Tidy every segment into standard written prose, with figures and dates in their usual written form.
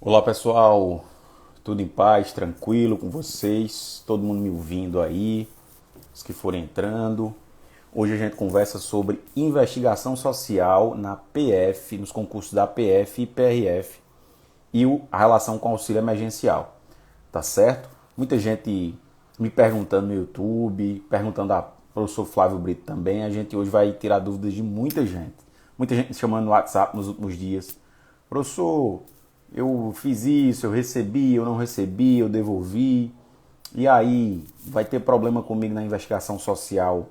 Olá pessoal, tudo em paz, tranquilo com vocês? Todo mundo me ouvindo aí, os que forem entrando. Hoje a gente conversa sobre investigação social na PF, nos concursos da PF e PRF e a relação com o auxílio emergencial, tá certo? Muita gente me perguntando no YouTube, perguntando a professor Flávio Brito também. A gente hoje vai tirar dúvidas de muita gente. Muita gente me chamando no WhatsApp nos últimos dias. Professor, eu fiz isso, eu recebi, eu não recebi, eu devolvi. E aí, vai ter problema comigo na investigação social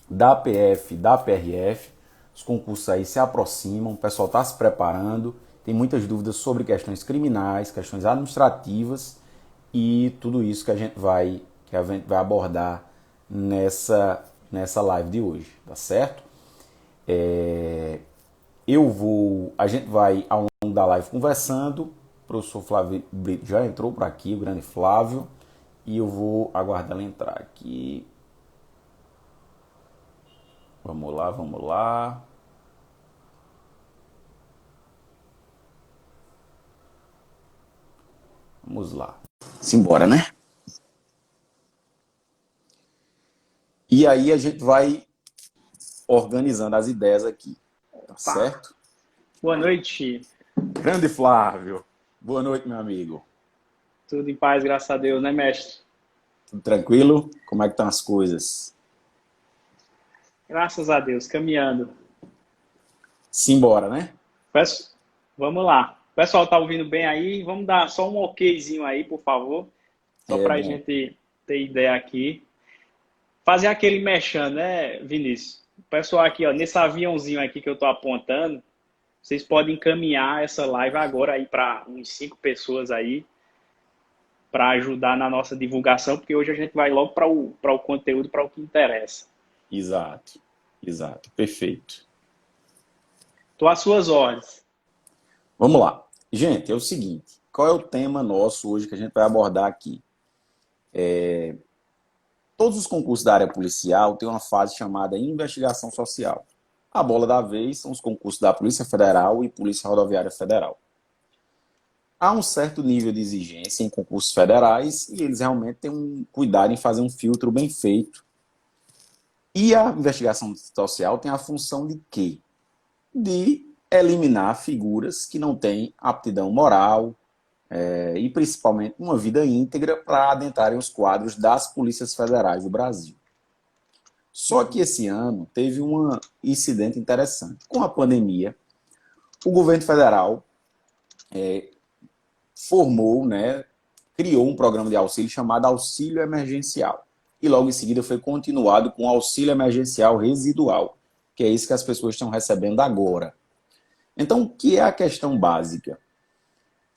da PF, da PRF. Os concursos aí se aproximam, o pessoal está se preparando, tem muitas dúvidas sobre questões criminais, questões administrativas e tudo isso que a gente vai abordar nessa live de hoje, tá certo? A gente vai ao longo da live conversando. O professor Flávio Brito já entrou por aqui, o grande Flávio, e eu vou aguardar ele entrar aqui. Vamos lá, vamos lá. Vamos lá. Simbora, né? E aí a gente vai organizando as ideias aqui, tá Pá. certo? Boa noite. Grande Flávio. Boa noite, meu amigo. Tudo em paz, graças a Deus, né, mestre? Tudo tranquilo? Como é que estão as coisas? Graças a Deus, caminhando. Simbora, né? Peço- Vamos lá. O pessoal tá ouvindo bem aí? Vamos dar só um okzinho aí, por favor. Só É para a bom. gente ter ideia aqui. Fazer aquele mexendo, né, Vinícius? O pessoal aqui, ó, nesse aviãozinho aqui que eu tô apontando, vocês podem encaminhar essa live agora aí para uns 5 pessoas aí, para ajudar na nossa divulgação, porque hoje a gente vai logo para o conteúdo, para o que interessa. Exato. Exato. Perfeito. Tô às suas ordens. Vamos lá. Gente, é o seguinte. Qual é o tema nosso hoje que a gente vai abordar aqui? Todos os concursos da área policial têm uma fase chamada investigação social. A bola da vez são os concursos da Polícia Federal e Polícia Rodoviária Federal. Há um certo nível de exigência em concursos federais e eles realmente têm um cuidado em fazer um filtro bem feito. E a investigação social tem a função de quê? De eliminar figuras que não têm aptidão moral e principalmente uma vida íntegra para adentrarem os quadros das polícias federais do Brasil. Só que esse ano teve um incidente interessante. Com a pandemia, o governo federal formou, né, criou um programa de auxílio chamado Auxílio Emergencial. E logo em seguida foi continuado com o Auxílio Emergencial Residual, que é isso que as pessoas estão recebendo agora. Então, o que é a questão básica?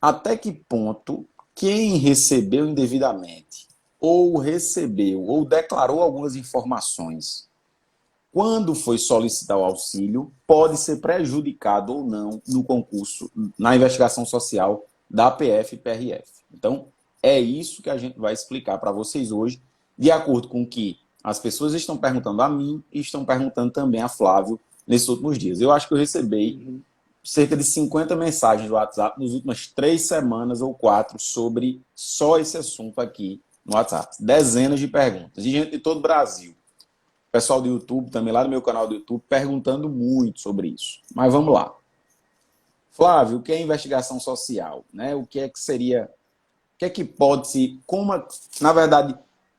Até que ponto quem recebeu indevidamente, ou recebeu, ou declarou algumas informações, quando foi solicitar o auxílio, pode ser prejudicado ou não no concurso, na investigação social da PF e PRF. Então, é isso que a gente vai explicar para vocês hoje, de acordo com o que as pessoas estão perguntando a mim e estão perguntando também a Flávio nesses últimos dias. Eu acho que eu recebi Uhum. cerca de 50 mensagens do WhatsApp nas últimas 3 semanas ou 4 sobre só esse assunto aqui no WhatsApp. Dezenas de perguntas. De gente de todo o Brasil. Pessoal do YouTube, também lá no meu canal do YouTube, perguntando muito sobre isso. Mas vamos lá. Flávio, o que é investigação social? Né? O que é que seria... O que é que pode se... Na verdade,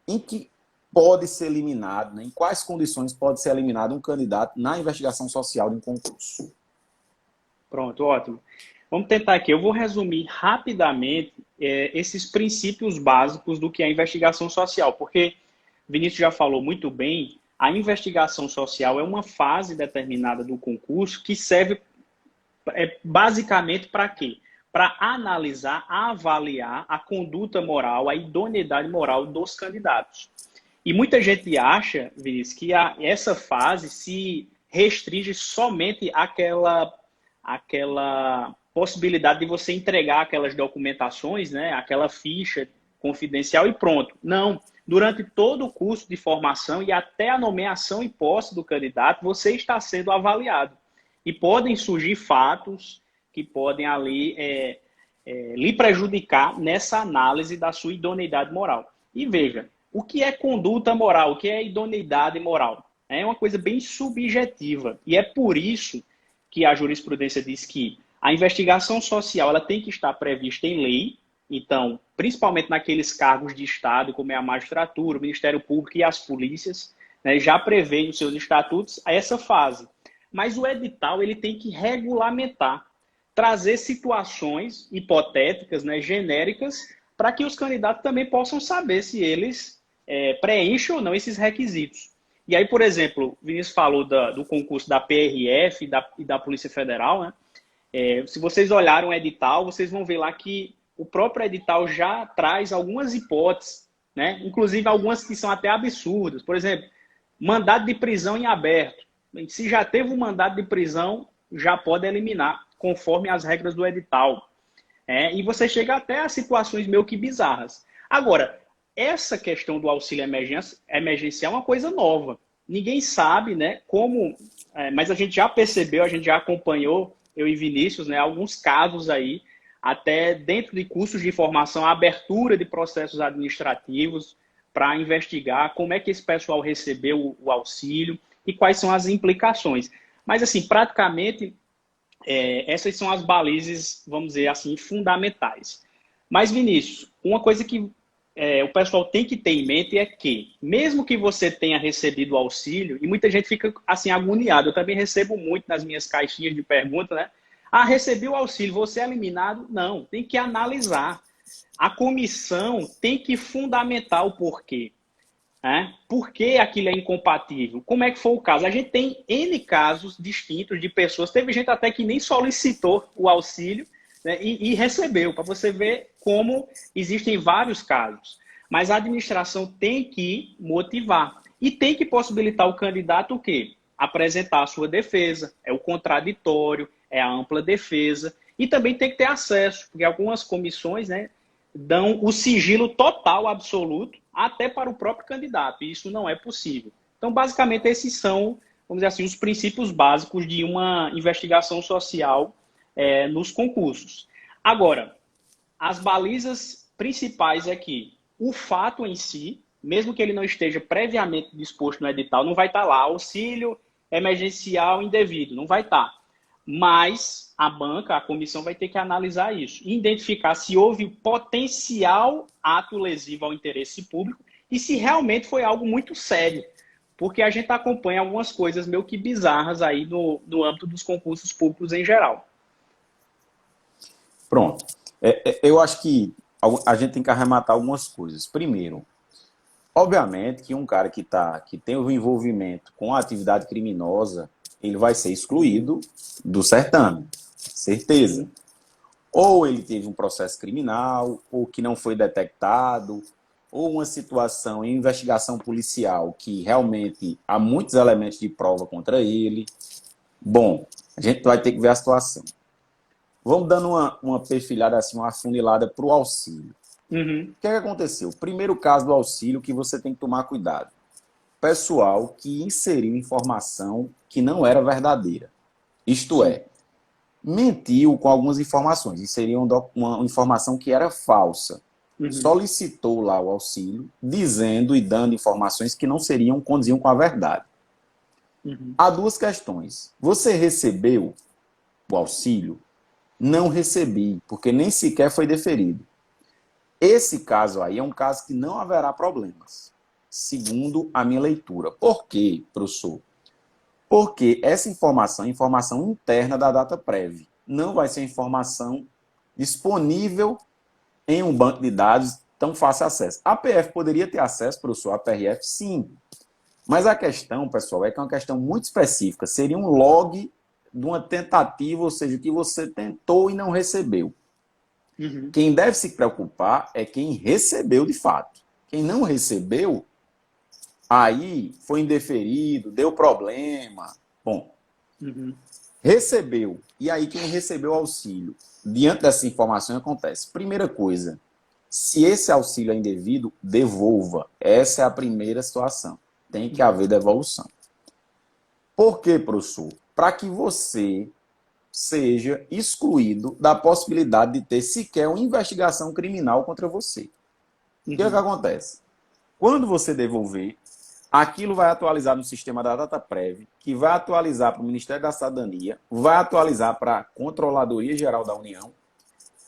em que pode ser eliminado, né? Em quais condições pode ser eliminado um candidato na investigação social de um concurso? Pronto, ótimo. Vamos tentar aqui. Eu vou resumir rapidamente esses princípios básicos do que é investigação social, porque Vinícius já falou muito bem, a investigação social é uma fase determinada do concurso que serve basicamente para quê? Para analisar, avaliar a conduta moral, a idoneidade moral dos candidatos. E muita gente acha, Vinícius, que essa fase se restringe somente àquela possibilidade de você entregar aquelas documentações, né, aquela ficha confidencial e pronto. Não. Durante todo o curso de formação e até a nomeação e posse do candidato, você está sendo avaliado. E podem surgir fatos que podem ali lhe prejudicar nessa análise da sua idoneidade moral. E veja, o que é conduta moral? O que é idoneidade moral? É uma coisa bem subjetiva. E é por isso que a jurisprudência diz que a investigação social ela tem que estar prevista em lei. Então, principalmente naqueles cargos de Estado, como é a magistratura, o Ministério Público e as polícias, né, já prevê nos seus estatutos essa fase. Mas o edital ele tem que regulamentar, trazer situações hipotéticas, né, genéricas, para que os candidatos também possam saber se eles preenchem ou não esses requisitos. E aí, por exemplo, o Vinícius falou do concurso da PRF e da Polícia Federal, né? Se vocês olharem o edital, vocês vão ver lá que o próprio edital já traz algumas hipóteses, né? Inclusive algumas que são até absurdas. Por exemplo, mandado de prisão em aberto. Se já teve um mandado de prisão, já pode eliminar, conforme as regras do edital. E você chega até a situações meio que bizarras. Agora, essa questão do auxílio emergencial é uma coisa nova. Ninguém sabe, né, como... mas a gente já percebeu, a gente já acompanhou, eu e Vinícius, né, alguns casos aí, até dentro de cursos de formação, a abertura de processos administrativos para investigar como é que esse pessoal recebeu o auxílio e quais são as implicações. Mas, assim, praticamente, essas são as balizas, vamos dizer assim, fundamentais. Mas, Vinícius, uma coisa que o pessoal tem que ter em mente é que, mesmo que você tenha recebido o auxílio, e muita gente fica assim agoniada, eu também recebo muito nas minhas caixinhas de perguntas, né? Ah, recebi o auxílio, você é eliminado? Não, tem que analisar. A comissão tem que fundamentar o porquê. Por que aquilo é incompatível? Como é que foi o caso? A gente tem N casos distintos de pessoas, teve gente até que nem solicitou o auxílio, né, e recebeu, para você ver como existem vários casos. Mas a administração tem que motivar e tem que possibilitar o candidato o quê? Apresentar a sua defesa, é o contraditório, é a ampla defesa, e também tem que ter acesso, porque algumas comissões, né, dão o sigilo total, absoluto, até para o próprio candidato, e isso não é possível. Então, basicamente, esses são, vamos dizer assim, os princípios básicos de uma investigação social nos concursos. Agora, as balizas principais é que o fato em si, mesmo que ele não esteja previamente disposto no edital, não vai estar lá, auxílio emergencial indevido, não vai estar. Mas a banca, a comissão vai ter que analisar isso, identificar se houve potencial ato lesivo ao interesse público e se realmente foi algo muito sério. Porque a gente acompanha algumas coisas meio que bizarras aí no âmbito dos concursos públicos em geral. Pronto. Eu acho que a gente tem que arrematar algumas coisas. Primeiro, obviamente que um cara que tem o envolvimento com a atividade criminosa, ele vai ser excluído do certame, certeza. Ou ele teve um processo criminal, ou que não foi detectado, ou uma situação em investigação policial que realmente há muitos elementos de prova contra ele. Bom, a gente vai ter que ver a situação. Vamos dando uma perfilhada, assim, uma afunilada para o auxílio. O que aconteceu? Primeiro caso do auxílio que você tem que tomar cuidado. Pessoal que inseriu informação que não era verdadeira. Isto é, mentiu com algumas informações, inseriu uma informação que era falsa. Solicitou lá o auxílio, dizendo e dando informações que não condiziam com a verdade. Há duas questões. Você recebeu o auxílio? Não recebi, porque nem sequer foi deferido. Esse caso aí é um caso que não haverá problemas, segundo a minha leitura. Por quê, professor? Porque essa informação é informação interna da DataPrev. Não vai ser informação disponível em um banco de dados tão fácil acesso. A PF poderia ter acesso, professor, a PRF, sim. Mas a questão, pessoal, é que é uma questão muito específica. Seria um log de uma tentativa, ou seja, que você tentou e não recebeu. Quem deve se preocupar é quem recebeu de fato. Quem não recebeu, aí foi indeferido, deu problema. Bom, recebeu. E aí quem recebeu auxílio, diante dessa informação acontece. Primeira coisa, se esse auxílio é indevido, devolva. Essa é a primeira situação. Tem que haver devolução. Por quê, professor? Para que você seja excluído da possibilidade de ter sequer uma investigação criminal contra você. O que é que acontece? Quando você devolver, aquilo vai atualizar no sistema da DataPrev, que vai atualizar para o Ministério da Cidadania, vai atualizar para a Controladoria Geral da União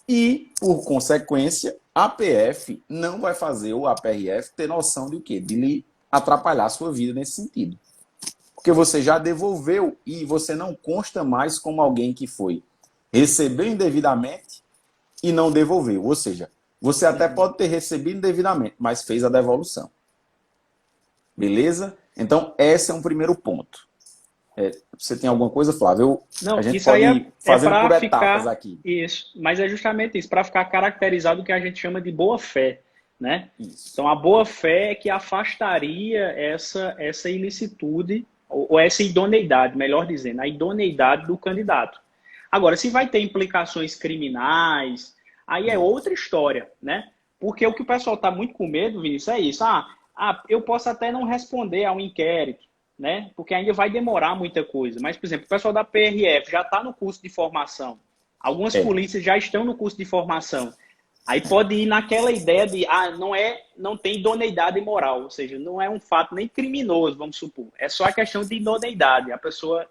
e, por consequência, a PF não vai fazer o APRF ter noção de o quê? De lhe atrapalhar a sua vida nesse sentido. Porque você já devolveu e você não consta mais como alguém que foi recebeu indevidamente e não devolveu. Ou seja, você até pode ter recebido indevidamente, mas fez a devolução. Beleza? Então, esse é um primeiro ponto. Você tem alguma coisa, Flávio? Não, A gente isso pode aí ir fazendo por etapas ficar, aqui. isso, mas é justamente isso, para ficar caracterizado o que a gente chama de boa-fé, né? Isso. Então, a boa-fé é que afastaria essa ilicitude, ou essa idoneidade, melhor dizendo, a idoneidade do candidato. Agora, se vai ter implicações criminais, aí é outra história, né? Porque o que o pessoal está muito com medo, Vinícius, é isso. Eu posso até não responder a um inquérito, né? Porque ainda vai demorar muita coisa. Mas, por exemplo, o pessoal da PRF já está no curso de formação. Algumas polícias já estão no curso de formação. Aí pode ir naquela ideia de, não tem idoneidade moral, ou seja, não é um fato nem criminoso, vamos supor. É só a questão de idoneidade. A pessoa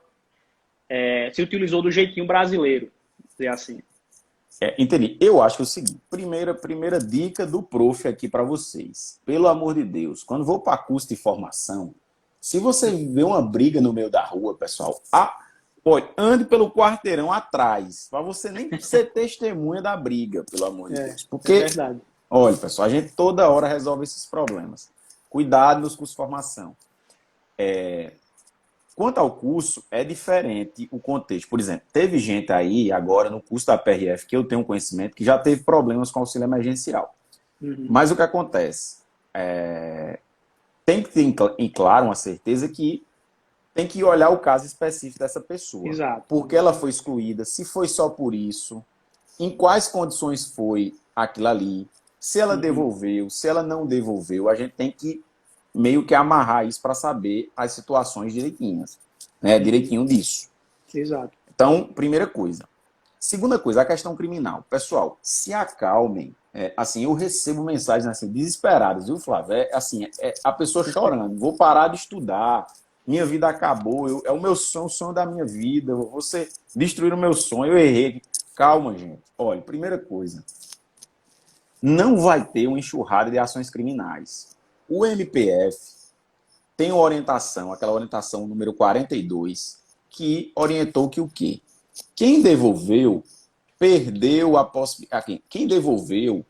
se utilizou do jeitinho brasileiro, dizer assim. Entendi. Eu acho que é o seguinte, primeira dica do prof aqui para vocês. Pelo amor de Deus, quando vou para curso de formação, se você vê uma briga no meio da rua, pessoal, ande pelo quarteirão atrás, para você nem ser testemunha da briga, pelo amor de Deus. Porque, é verdade. Olha, pessoal, a gente toda hora resolve esses problemas. Cuidado nos cursos de formação. Quanto ao curso, é diferente o contexto. Por exemplo, teve gente aí, agora, no curso da PRF, que eu tenho conhecimento, que já teve problemas com auxílio emergencial. Mas o que acontece? Tem que ter em claro uma certeza que tem que olhar o caso específico dessa pessoa. Exato. Porque ela foi excluída, se foi só por isso, em quais condições foi aquilo ali, se ela devolveu, se ela não devolveu, a gente tem que meio que amarrar isso para saber as situações direitinhas, né? Direitinho disso. Exato. Então, primeira coisa. Segunda coisa, a questão criminal. Pessoal, se acalmem. Assim, eu recebo mensagens assim, desesperadas, viu, Flávio? A pessoa chorando. Vou parar de estudar. Minha vida acabou. É o meu sonho, o sonho da minha vida. Você destruir o meu sonho, eu errei. Calma, gente. Olha, primeira coisa. Não vai ter uma enxurrada de ações criminais. O MPF tem uma orientação, aquela orientação número 42, que orientou que o quê? Quem devolveu, perdeu a possibilidade. Quem devolveu,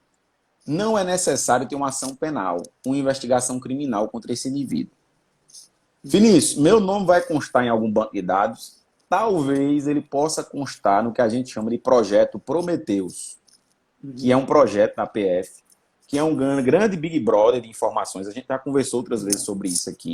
não é necessário ter uma ação penal, uma investigação criminal contra esse indivíduo. Vinícius, meu nome vai constar em algum banco de dados? Talvez ele possa constar no que a gente chama de projeto Prometheus, que é um projeto da PF, que é um grande Big Brother de informações. A gente já conversou outras vezes sobre isso aqui,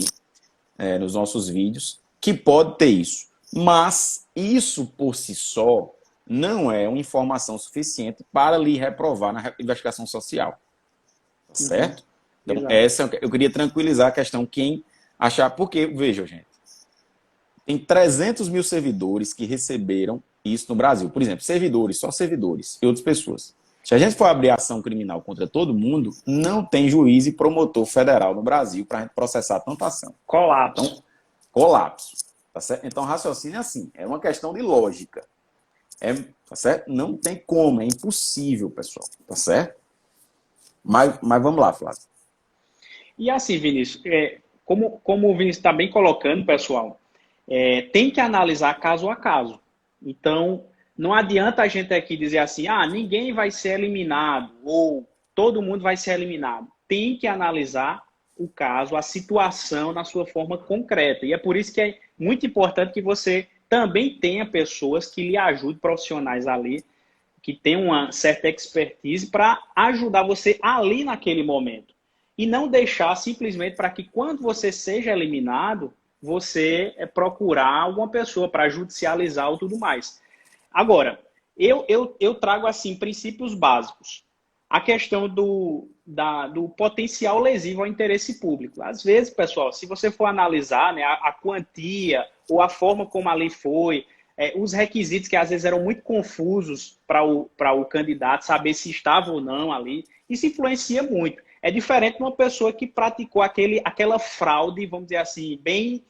nos nossos vídeos, que pode ter isso. Mas isso por si só não é uma informação suficiente para lhe reprovar na investigação social. Tá certo? Então, eu queria tranquilizar a questão, quem achar... Porque, vejam, gente, tem 300 mil servidores que receberam isso no Brasil. Por exemplo, servidores, só servidores e outras pessoas. Se a gente for abrir ação criminal contra todo mundo, não tem juiz e promotor federal no Brasil para a gente processar tanta ação. Colapso. Então, colapso. Tá certo? Então, raciocínio é assim. É uma questão de lógica. Tá certo? Não tem como. É impossível, pessoal. Tá certo? Mas vamos lá, Flávio. E assim, Vinícius, como o Vinícius está bem colocando, pessoal, tem que analisar caso a caso. Então, não adianta a gente aqui dizer assim, ninguém vai ser eliminado, ou todo mundo vai ser eliminado. Tem que analisar o caso, a situação na sua forma concreta. E é por isso que é muito importante que você também tenha pessoas que lhe ajudem, profissionais ali, que tenham uma certa expertise para ajudar você ali naquele momento. E não deixar simplesmente para que quando você seja eliminado, você procurar alguma pessoa para judicializar ou tudo mais. Agora, eu trago assim princípios básicos. A questão do potencial lesivo ao interesse público. Às vezes, pessoal, se você for analisar, né, a quantia ou a forma como a lei foi, os requisitos que às vezes eram muito confusos para o candidato saber se estava ou não ali. Isso influencia muito. É diferente de uma pessoa que praticou aquela fraude, vamos dizer assim, bem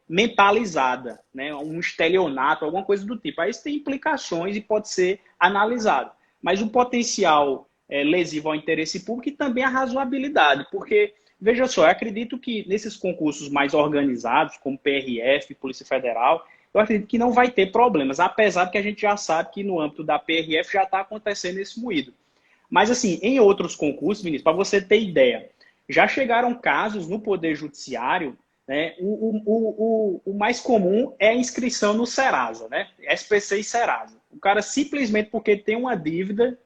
mentalizada, né? Um estelionato, alguma coisa do tipo. Aí isso tem implicações e pode ser analisado. Mas o potencial lesivo ao interesse público e também a razoabilidade, porque, veja só, eu acredito que nesses concursos mais organizados, como PRF, Polícia Federal, eu acredito que não vai ter problemas, apesar de que a gente já sabe que no âmbito da PRF já está acontecendo esse moído. Mas, assim, em outros concursos, ministro, para você ter ideia, já chegaram casos no Poder Judiciário, né? O mais comum é a inscrição no Serasa, né? SPC e Serasa. O cara simplesmente porque tem uma dívida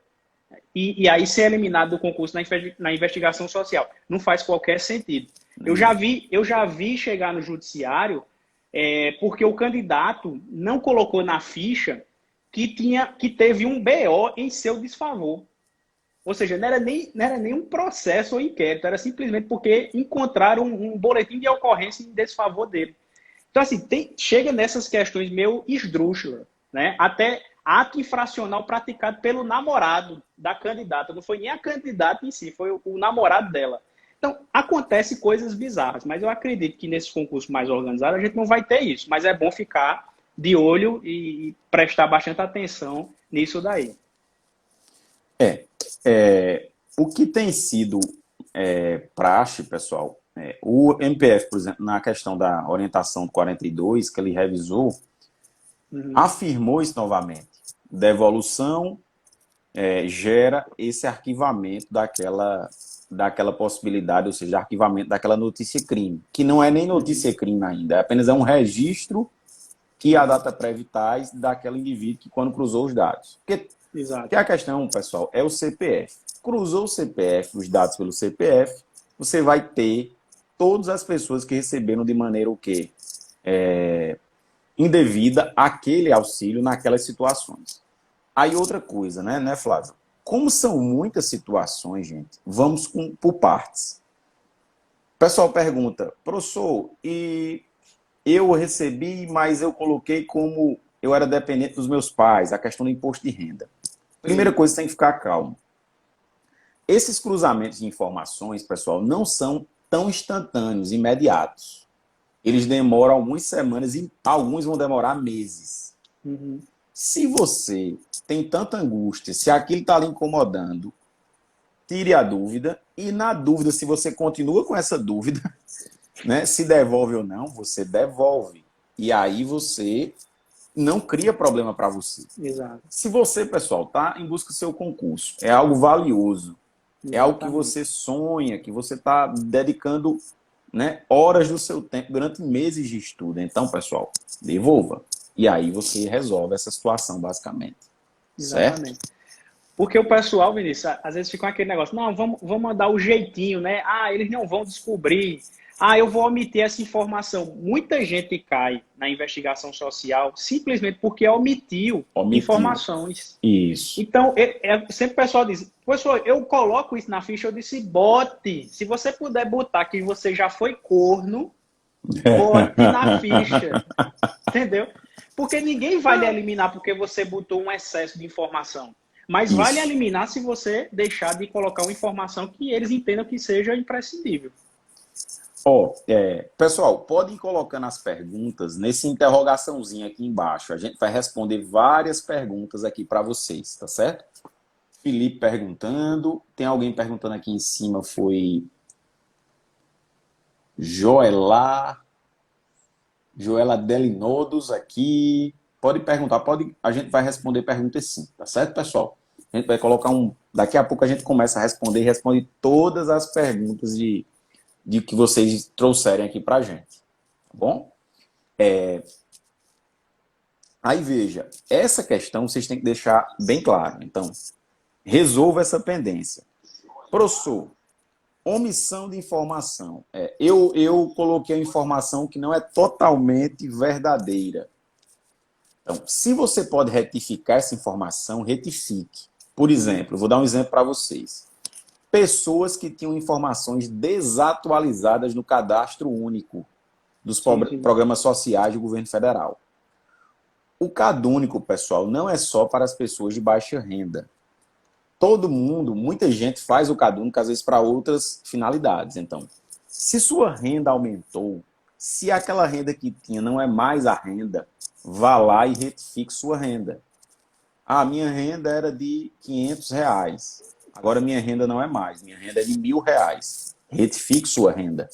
e aí ser eliminado do concurso na investigação social. Não faz qualquer sentido. Eu já vi chegar no judiciário porque o candidato não colocou na ficha que teve um BO em seu desfavor. Ou seja, não era nem um processo ou inquérito, era simplesmente porque encontraram um boletim de ocorrência em desfavor dele. Então, assim, chega nessas questões meio esdrúxulas, né? Até ato infracional praticado pelo namorado da candidata. Não foi nem a candidata em si, foi o namorado dela. Então, acontece coisas bizarras, mas eu acredito que nesses concursos mais organizados a gente não vai ter isso. Mas é bom ficar de olho e prestar bastante atenção nisso daí. O que tem sido praxe, pessoal, o MPF, por exemplo, na questão da orientação do 42, que ele revisou, afirmou isso novamente. Devolução gera esse arquivamento daquela possibilidade, ou seja, arquivamento daquela notícia-crime, que não é nem notícia-crime ainda, apenas é um registro que a data prévia traz daquele indivíduo que quando cruzou os dados. Porque a questão, pessoal, é o CPF. Cruzou o CPF, os dados pelo CPF, você vai ter todas as pessoas que receberam de maneira o quê? Indevida aquele auxílio naquelas situações. Aí outra coisa, né, Flávio? Como são muitas situações, gente, vamos por partes. O pessoal pergunta, professor, e eu recebi, mas eu coloquei como eu era dependente dos meus pais, a questão do imposto de renda. Primeira coisa, você tem que ficar calmo. Esses cruzamentos de informações, pessoal, não são tão instantâneos, imediatos. Eles demoram algumas semanas e alguns vão demorar meses. Se você tem tanta angústia, se aquilo está lhe incomodando, tire a dúvida. E na dúvida, se você continua com essa dúvida, né, se devolve ou não, você devolve. E aí você não cria problema para você. Exato. Se você, pessoal, está em busca do seu concurso, é algo valioso, é algo que você sonha, que você está dedicando, né, horas do seu tempo durante meses de estudo. Então, pessoal, devolva. E aí você resolve essa situação, basicamente. Exatamente. Certo? Porque o pessoal, Vinícius, às vezes fica com aquele negócio, não, vamos mandar o jeitinho, né? Ah, eles não vão descobrir. Ah, eu vou omitir essa informação. Muita gente cai na investigação social simplesmente porque omitiu informações. Isso. Então, sempre o pessoal diz, professor, eu coloco isso na ficha, eu disse, bote. Se você puder botar que você já foi corno, bote na ficha. Entendeu? Porque ninguém vai lhe eliminar porque você botou um excesso de informação. Mas vai lhe eliminar se você deixar de colocar uma informação que eles entendam que seja imprescindível. Pessoal, podem ir colocando as perguntas nesse interrogaçãozinho aqui embaixo. A gente vai responder várias perguntas aqui para vocês, tá certo? Felipe perguntando. Tem alguém perguntando aqui em cima, foi Joela Delinodos aqui. Pode perguntar, a gente vai responder perguntas sim, tá certo, pessoal? A gente vai colocar daqui a pouco a gente começa a responder e responde todas as perguntas de que vocês trouxerem aqui pra gente, tá bom? Aí veja, essa questão vocês têm que deixar bem claro. Então, resolva essa pendência. Professor, omissão de informação. Eu coloquei a informação que não é totalmente verdadeira. Então, se você pode retificar essa informação, retifique. Por exemplo, vou dar um exemplo para vocês. Pessoas que tinham informações desatualizadas no cadastro único dos programas sociais do governo federal. O CadÚnico, pessoal, não é só para as pessoas de baixa renda. Todo mundo, muita gente faz o CadÚnico, às vezes, para outras finalidades. Então, se sua renda aumentou, se aquela renda que tinha não é mais a renda, vá lá e retifique sua renda. Ah, minha renda era de R$ 500. Agora minha renda não é mais, minha renda é de R$ 1.000. Retifique sua renda.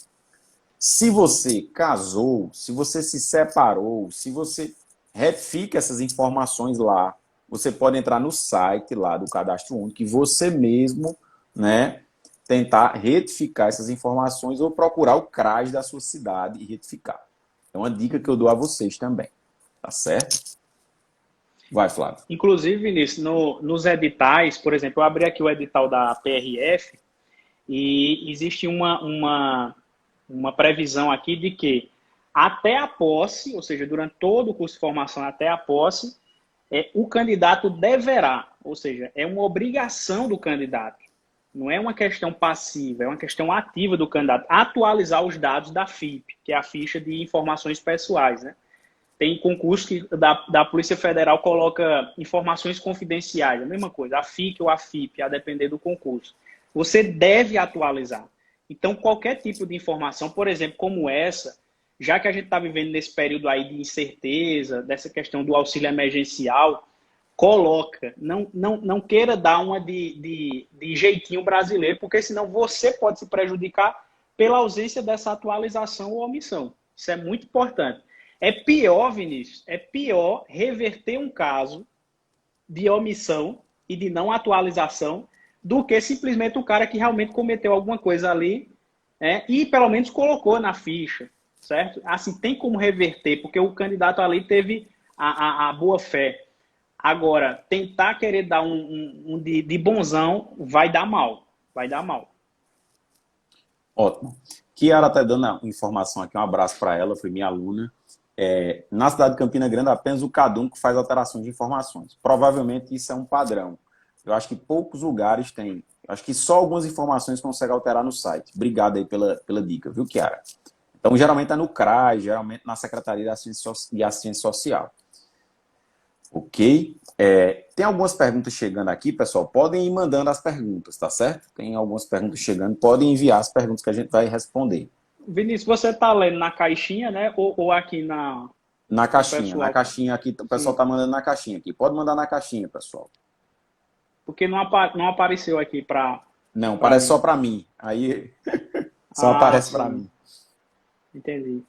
Se você casou, se você se separou, se você retifique essas informações lá, você pode entrar no site lá do Cadastro Único e você mesmo, né, tentar retificar essas informações ou procurar o CRAS da sua cidade e retificar. É uma dica que eu dou a vocês também. Tá certo? Vai, Flávio. Inclusive, Vinícius, nos editais, por exemplo, eu abri aqui o edital da PRF e existe uma previsão aqui de que até a posse, ou seja, durante todo o curso de formação até a posse, o candidato deverá, ou seja, é uma obrigação do candidato, não é uma questão passiva, é uma questão ativa do candidato, atualizar os dados da FIP, que é a ficha de informações pessoais, né? Tem concurso que da Polícia Federal coloca informações confidenciais, a mesma coisa, a FIC ou a FIP, a depender do concurso. Você deve atualizar. Então, qualquer tipo de informação, por exemplo, como essa, já que a gente está vivendo nesse período aí de incerteza, dessa questão do auxílio emergencial, coloca. Não queira dar uma de jeitinho brasileiro, porque senão você pode se prejudicar pela ausência dessa atualização ou omissão. Isso é muito importante. É pior, Vinícius, é pior reverter um caso de omissão e de não atualização do que simplesmente o cara que realmente cometeu alguma coisa ali, né, e pelo menos colocou na ficha, certo? Assim, tem como reverter, porque o candidato ali teve a boa fé. Agora, tentar querer dar um de bonzão vai dar mal. Vai dar mal. Ótimo. Kiara está dando informação aqui, um abraço para ela, foi minha aluna. Na cidade de Campina Grande, apenas o CadÚnico faz alteração de informações. Provavelmente isso é um padrão. Eu acho que poucos lugares têm. Acho que só algumas informações conseguem alterar no site. Obrigado aí pela dica, viu, Kiara? Então, geralmente é no CRAS, geralmente na Secretaria de Assistência Social. Ok? Tem algumas perguntas chegando aqui, pessoal. Podem ir mandando as perguntas, tá certo? Tem algumas perguntas chegando. Podem enviar as perguntas que a gente vai responder. Vinícius, você está lendo na caixinha, né? Ou aqui na caixinha. Na caixinha aqui, o pessoal está mandando na caixinha aqui. Pode mandar na caixinha, pessoal. Porque não apareceu aqui para... Não, aparece só para mim. Aí só aparece para mim. Entendi.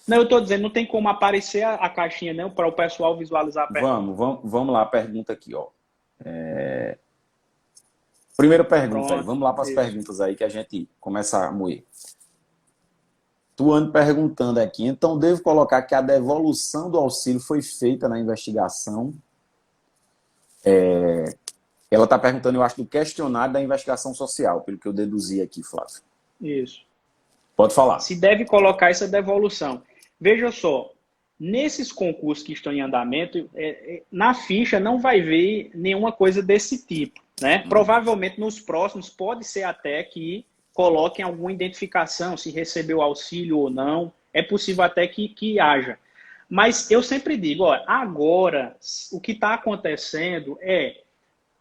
Não, eu estou dizendo, não tem como aparecer a caixinha, não, para o pessoal visualizar a pergunta. Vamos lá, a pergunta aqui, ó. Primeira pergunta. Pronto, aí. Vamos lá para as perguntas aí que a gente começa a moer. Tuane perguntando aqui, então devo colocar que a devolução do auxílio foi feita na investigação? Ela está perguntando, eu acho, do questionário da investigação social, pelo que eu deduzi aqui, Flávio. Isso. Pode falar. Se deve colocar essa devolução. Veja só, nesses concursos que estão em andamento, na ficha não vai ver nenhuma coisa desse tipo, né? Provavelmente nos próximos pode ser até que coloquem alguma identificação, se recebeu auxílio ou não, é possível até que haja. Mas eu sempre digo, ó, agora o que está acontecendo é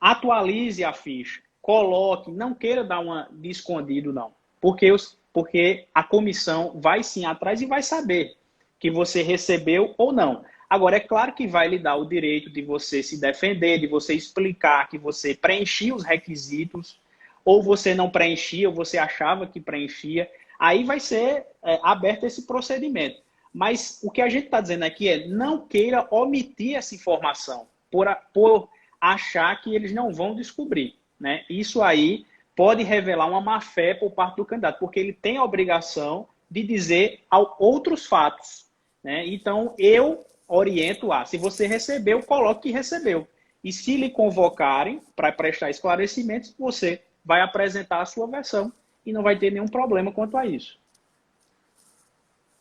atualize a ficha, coloque, não queira dar uma de escondido, não. Porque a comissão vai sim atrás e vai saber que você recebeu ou não. Agora, é claro que vai lhe dar o direito de você se defender, de você explicar que você preenchia os requisitos, ou você não preenchia, ou você achava que preenchia. Aí vai ser aberto esse procedimento. Mas o que a gente está dizendo aqui é não queira omitir essa informação por achar que eles não vão descobrir, né? Isso aí pode revelar uma má-fé por parte do candidato, porque ele tem a obrigação de dizer outros fatos, né? Então, eu oriento se você recebeu, coloque que recebeu. E se lhe convocarem para prestar esclarecimentos, você vai apresentar a sua versão e não vai ter nenhum problema quanto a isso.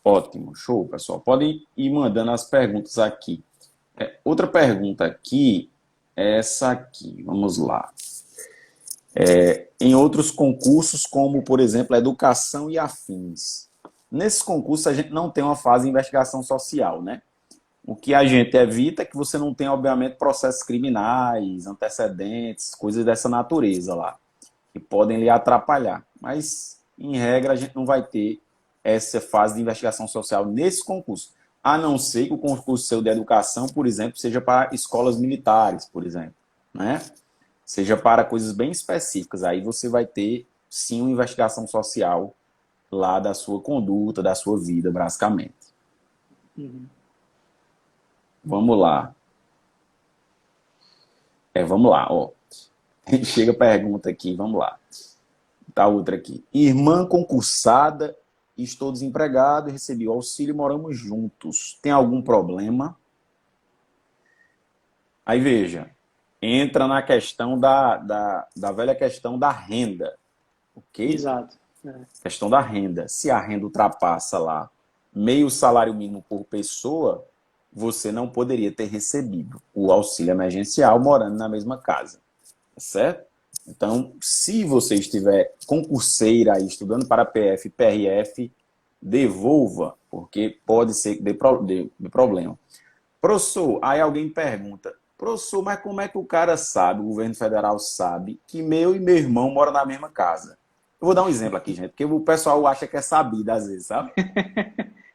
Ótimo, show, pessoal. Podem ir mandando as perguntas aqui. Outra pergunta aqui, essa aqui, vamos lá. Em outros concursos, como, por exemplo, a educação e afins. Nesses concursos, a gente não tem uma fase de investigação social, né? O que a gente evita é que você não tenha, obviamente, processos criminais, antecedentes, coisas dessa natureza lá, que podem lhe atrapalhar. Mas, em regra, a gente não vai ter essa fase de investigação social nesse concurso. A não ser que o concurso seu de educação, por exemplo, seja para escolas militares, por exemplo, né? Seja para coisas bem específicas. Aí você vai ter, sim, uma investigação social lá da sua conduta, da sua vida, basicamente. Uhum. Vamos lá. Vamos lá, ó. Chega a pergunta aqui, vamos lá. Tá outra aqui. Irmã concursada, estou desempregado e recebi o auxílio, moramos juntos. Tem algum problema? Aí veja, entra na questão da velha questão da renda, ok? Exato. Questão da renda. Se a renda ultrapassa lá meio salário mínimo por pessoa, você não poderia ter recebido o auxílio emergencial morando na mesma casa, certo? Então, se você estiver concurseira aí, estudando para PF e PRF, devolva, porque pode ser que dê problema. Professor, aí alguém pergunta, professor, mas como é que o cara sabe, o governo federal sabe, que meu e meu irmão moram na mesma casa? Eu vou dar um exemplo aqui, gente, porque o pessoal acha que é sabido às vezes, sabe?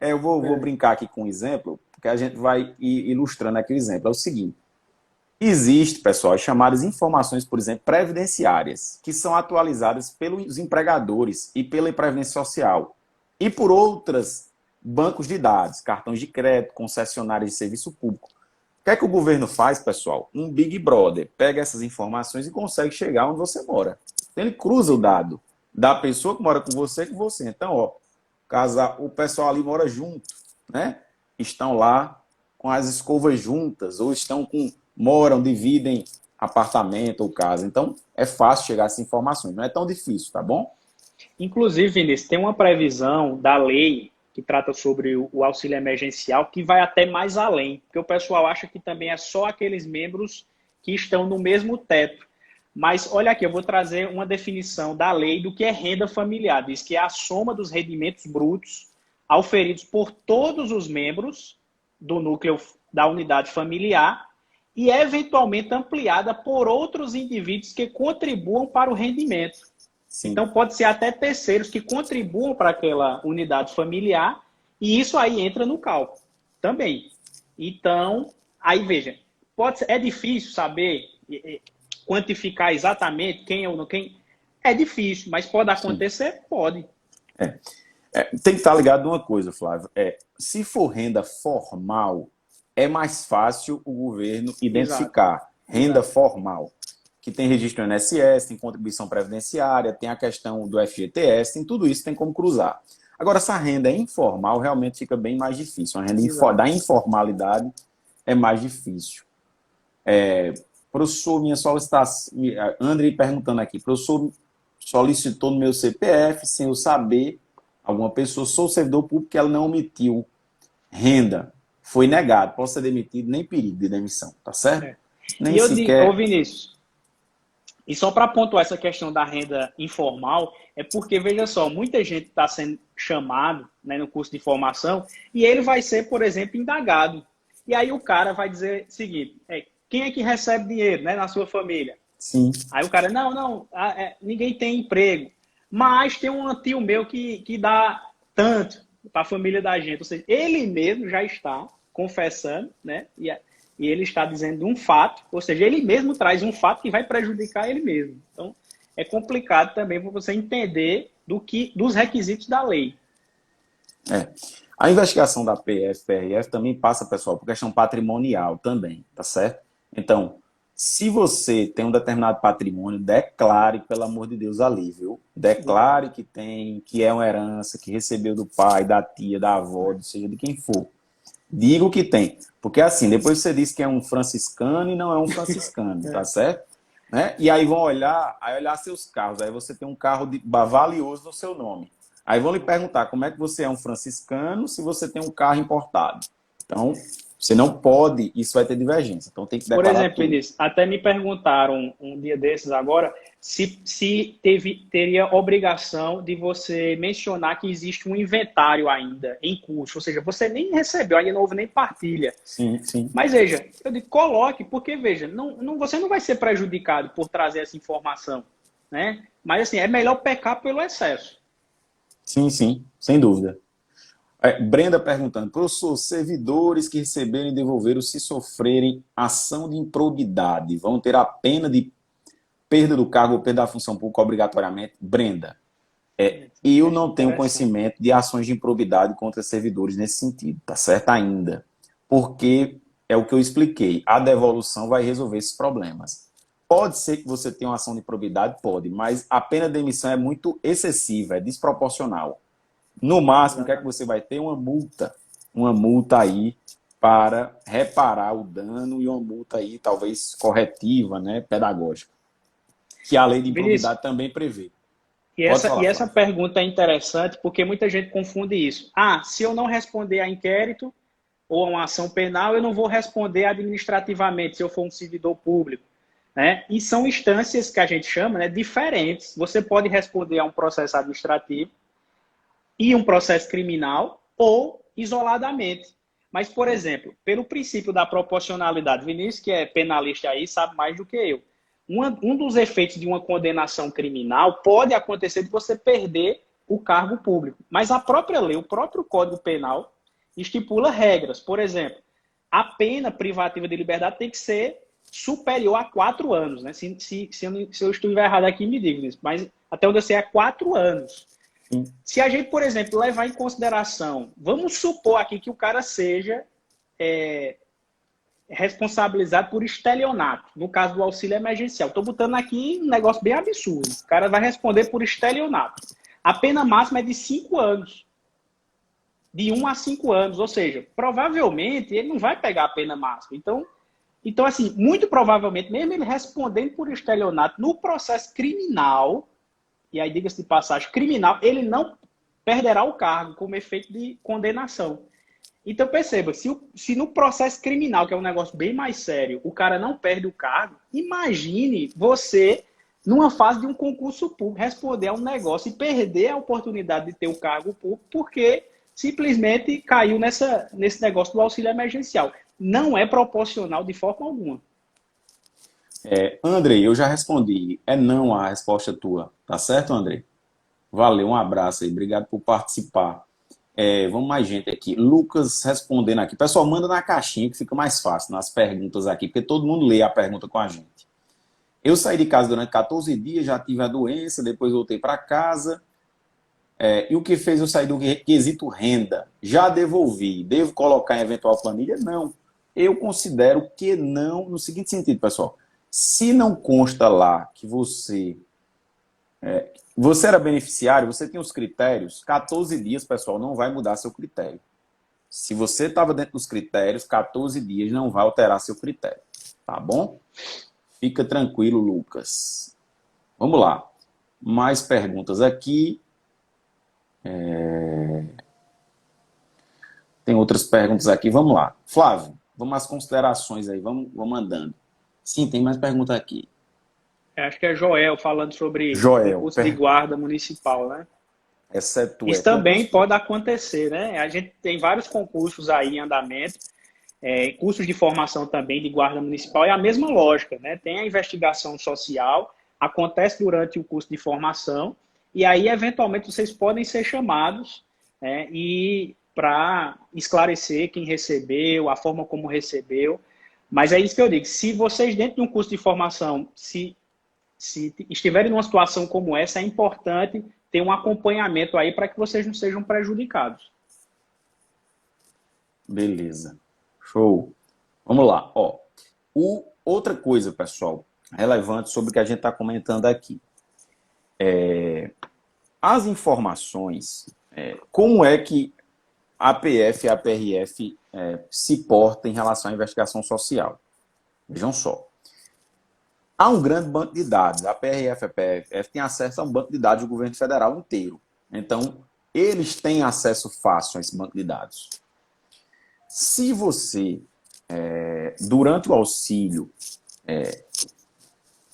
Eu vou brincar aqui com um exemplo, porque a gente vai ilustrando aqui o exemplo. É o seguinte, existe, pessoal, as chamadas informações, por exemplo, previdenciárias, que são atualizadas pelos empregadores e pela Previdência Social. E por outros bancos de dados, cartões de crédito, concessionárias de serviço público. O que é que o governo faz, pessoal? Um Big Brother pega essas informações e consegue chegar onde você mora. Então, ele cruza o dado da pessoa que mora com você. Então, ó, o pessoal ali mora junto, né? Estão lá com as escovas juntas, ou moram, dividem apartamento ou casa. Então, é fácil chegar a essas informações. Não é tão difícil, tá bom? Inclusive, Vinícius, tem uma previsão da lei que trata sobre o auxílio emergencial que vai até mais além, porque o pessoal acha que também é só aqueles membros que estão no mesmo teto. Mas olha aqui, eu vou trazer uma definição da lei do que é renda familiar. Diz que é a soma dos rendimentos brutos auferidos por todos os membros do núcleo da unidade familiar e é eventualmente ampliada por outros indivíduos que contribuam para o rendimento. Sim. Então, pode ser até terceiros que contribuam para aquela unidade familiar e isso aí entra no cálculo também. Então, aí veja, é difícil saber quantificar exatamente quem ou não quem. É difícil, mas pode acontecer? Sim. Pode. Tem que estar ligado numa coisa, Flávio. Se for renda formal, é mais fácil o governo identificar. Exato. Renda formal. Que tem registro no INSS, tem contribuição previdenciária, tem a questão do FGTS, tem tudo isso, tem como cruzar. Agora, essa renda informal realmente fica bem mais difícil. A renda da informalidade é mais difícil. Professor, minha solicitação... André perguntando aqui. Professor, solicitou no meu CPF, sem eu saber, alguma pessoa, sou servidor público, que ela não omitiu renda. Foi negado. Posso ser demitido, nem perigo de demissão, tá certo? Nem e eu sequer... digo, Vinícius, e só para pontuar essa questão da renda informal, é porque, veja só, muita gente está sendo chamado, né, no curso de formação e ele vai ser, por exemplo, indagado. E aí o cara vai dizer o seguinte, quem é que recebe dinheiro, né, na sua família? Sim. Aí o cara, não, ninguém tem emprego, mas tem um tio meu que dá tanto para a família da gente. Ou seja, ele mesmo já está confessando, né, e ele está dizendo um fato, ou seja, ele mesmo traz um fato que vai prejudicar ele mesmo. Então, é complicado também para você entender dos requisitos da lei. A investigação da PF, PRF também passa, pessoal, por questão patrimonial também, tá certo? Então, se você tem um determinado patrimônio, declare, pelo amor de Deus, ali, viu? Declare que tem, que é uma herança, que recebeu do pai, da tia, da avó, seja de quem for. Diga o que tem. Porque assim, depois você diz que é um franciscano e não é um franciscano, tá certo? Né? E aí vão olhar seus carros. Aí você tem um carro valioso no seu nome. Aí vão lhe perguntar como é que você é um franciscano se você tem um carro importado. Então, Você não pode, isso vai ter divergência. Então tem que Por declarar exemplo, tudo. Vinícius, até me perguntaram um dia desses agora se teria obrigação de você mencionar que existe um inventário ainda em curso, ou seja, você nem recebeu, ainda não houve nem partilha. Sim, sim. Mas veja, eu digo, coloque, porque veja, você não vai ser prejudicado por trazer essa informação, né? Mas assim, é melhor pecar pelo excesso. Sim, sim, sem dúvida. Brenda perguntando, professor, servidores que receberem e devolveram se sofrerem ação de improbidade, vão ter a pena de perda do cargo ou perda da função pública obrigatoriamente? Brenda, eu não tenho Interessante. conhecimento de ações de improbidade contra servidores nesse sentido, tá certo ainda? Porque é o que eu expliquei, a devolução vai resolver esses problemas. Pode ser que você tenha uma ação de improbidade? Pode, mas a pena de demissão é muito excessiva, é desproporcional. No máximo, o que é que Exatamente. você vai ter? Uma multa aí para reparar o dano e uma multa aí talvez corretiva, né, pedagógica, que a lei de Vinícius, improbidade também prevê. e Pode essa, falar, e essa Flávio. pergunta é interessante porque muita gente confunde isso. Ah, se eu não responder a inquérito ou a uma ação penal, eu não vou responder administrativamente se eu for um servidor público. Né? E são instâncias que a gente chama, né, diferentes. Você pode responder a um processo administrativo e um processo criminal ou isoladamente. Mas, por exemplo, pelo princípio da proporcionalidade, Vinícius, que é penalista aí, sabe mais do que eu. Um dos efeitos de uma condenação criminal pode acontecer de você perder o cargo público. Mas a própria lei, o próprio Código Penal, estipula regras. Por exemplo, a pena privativa de liberdade tem que ser superior a 4 anos. Né? Se eu estiver errado aqui, me diga isso. Mas até onde eu sei é 4 anos. Sim. Se a gente, por exemplo, levar em consideração, vamos supor aqui que o cara seja responsabilizado por estelionato, no caso do auxílio emergencial. Estou botando aqui um negócio bem absurdo. O cara vai responder por estelionato. A pena máxima é de 5 anos. De 1 a 5 anos. Ou seja, provavelmente ele não vai pegar a pena máxima. Então, assim, muito provavelmente, mesmo ele respondendo por estelionato no processo criminal, e aí diga-se de passagem, criminal, ele não perderá o cargo como efeito de condenação. Então perceba, se no processo criminal, que é um negócio bem mais sério, o cara não perde o cargo, imagine você, numa fase de um concurso público, responder a um negócio e perder a oportunidade de ter o cargo público porque simplesmente caiu nesse negócio do auxílio emergencial. Não é proporcional de forma alguma. Andrei, eu já respondi. É não a resposta tua. Tá certo, Andrei? Valeu, um abraço aí. Obrigado por participar. Vamos mais gente aqui. Lucas respondendo aqui. Pessoal, manda na caixinha que fica mais fácil nas perguntas aqui, porque todo mundo lê a pergunta com a gente. Eu saí de casa durante 14 dias, já tive a doença, depois voltei para casa. E o que fez eu sair do quesito renda? Já devolvi. Devo colocar em eventual planilha? Não. Eu considero que não, no seguinte sentido, pessoal. Se não consta lá que você era beneficiário, você tem os critérios, 14 dias, pessoal, não vai mudar seu critério. Se você estava dentro dos critérios, 14 dias não vai alterar seu critério. Tá bom? Fica tranquilo, Lucas. Vamos lá. Mais perguntas aqui. Tem outras perguntas aqui. Vamos lá. Flávio, vamos às considerações aí. Vamos andando. Sim, tem mais perguntas aqui. Acho que é Joel falando sobre Joel, concurso de guarda municipal, né? exceto Isso também pode acontecer, né? A gente tem vários concursos aí em andamento, cursos de formação também de guarda municipal, é a mesma lógica, né? Tem a investigação social, acontece durante o curso de formação, e aí, eventualmente, vocês podem ser chamados, né? E para esclarecer quem recebeu, a forma como recebeu. Mas é isso que eu digo, se vocês, dentro de um curso de formação, se estiverem numa situação como essa, é importante ter um acompanhamento aí para que vocês não sejam prejudicados. Beleza. Show. Vamos lá. Outra coisa, pessoal, relevante sobre o que a gente está comentando aqui. As informações, como é que a PF e a PRF se portam em relação à investigação social? Vejam só. Há um grande banco de dados. A PRF e a PRF têm acesso a um banco de dados do governo federal inteiro. Então, eles têm acesso fácil a esse banco de dados. Se você durante o auxílio,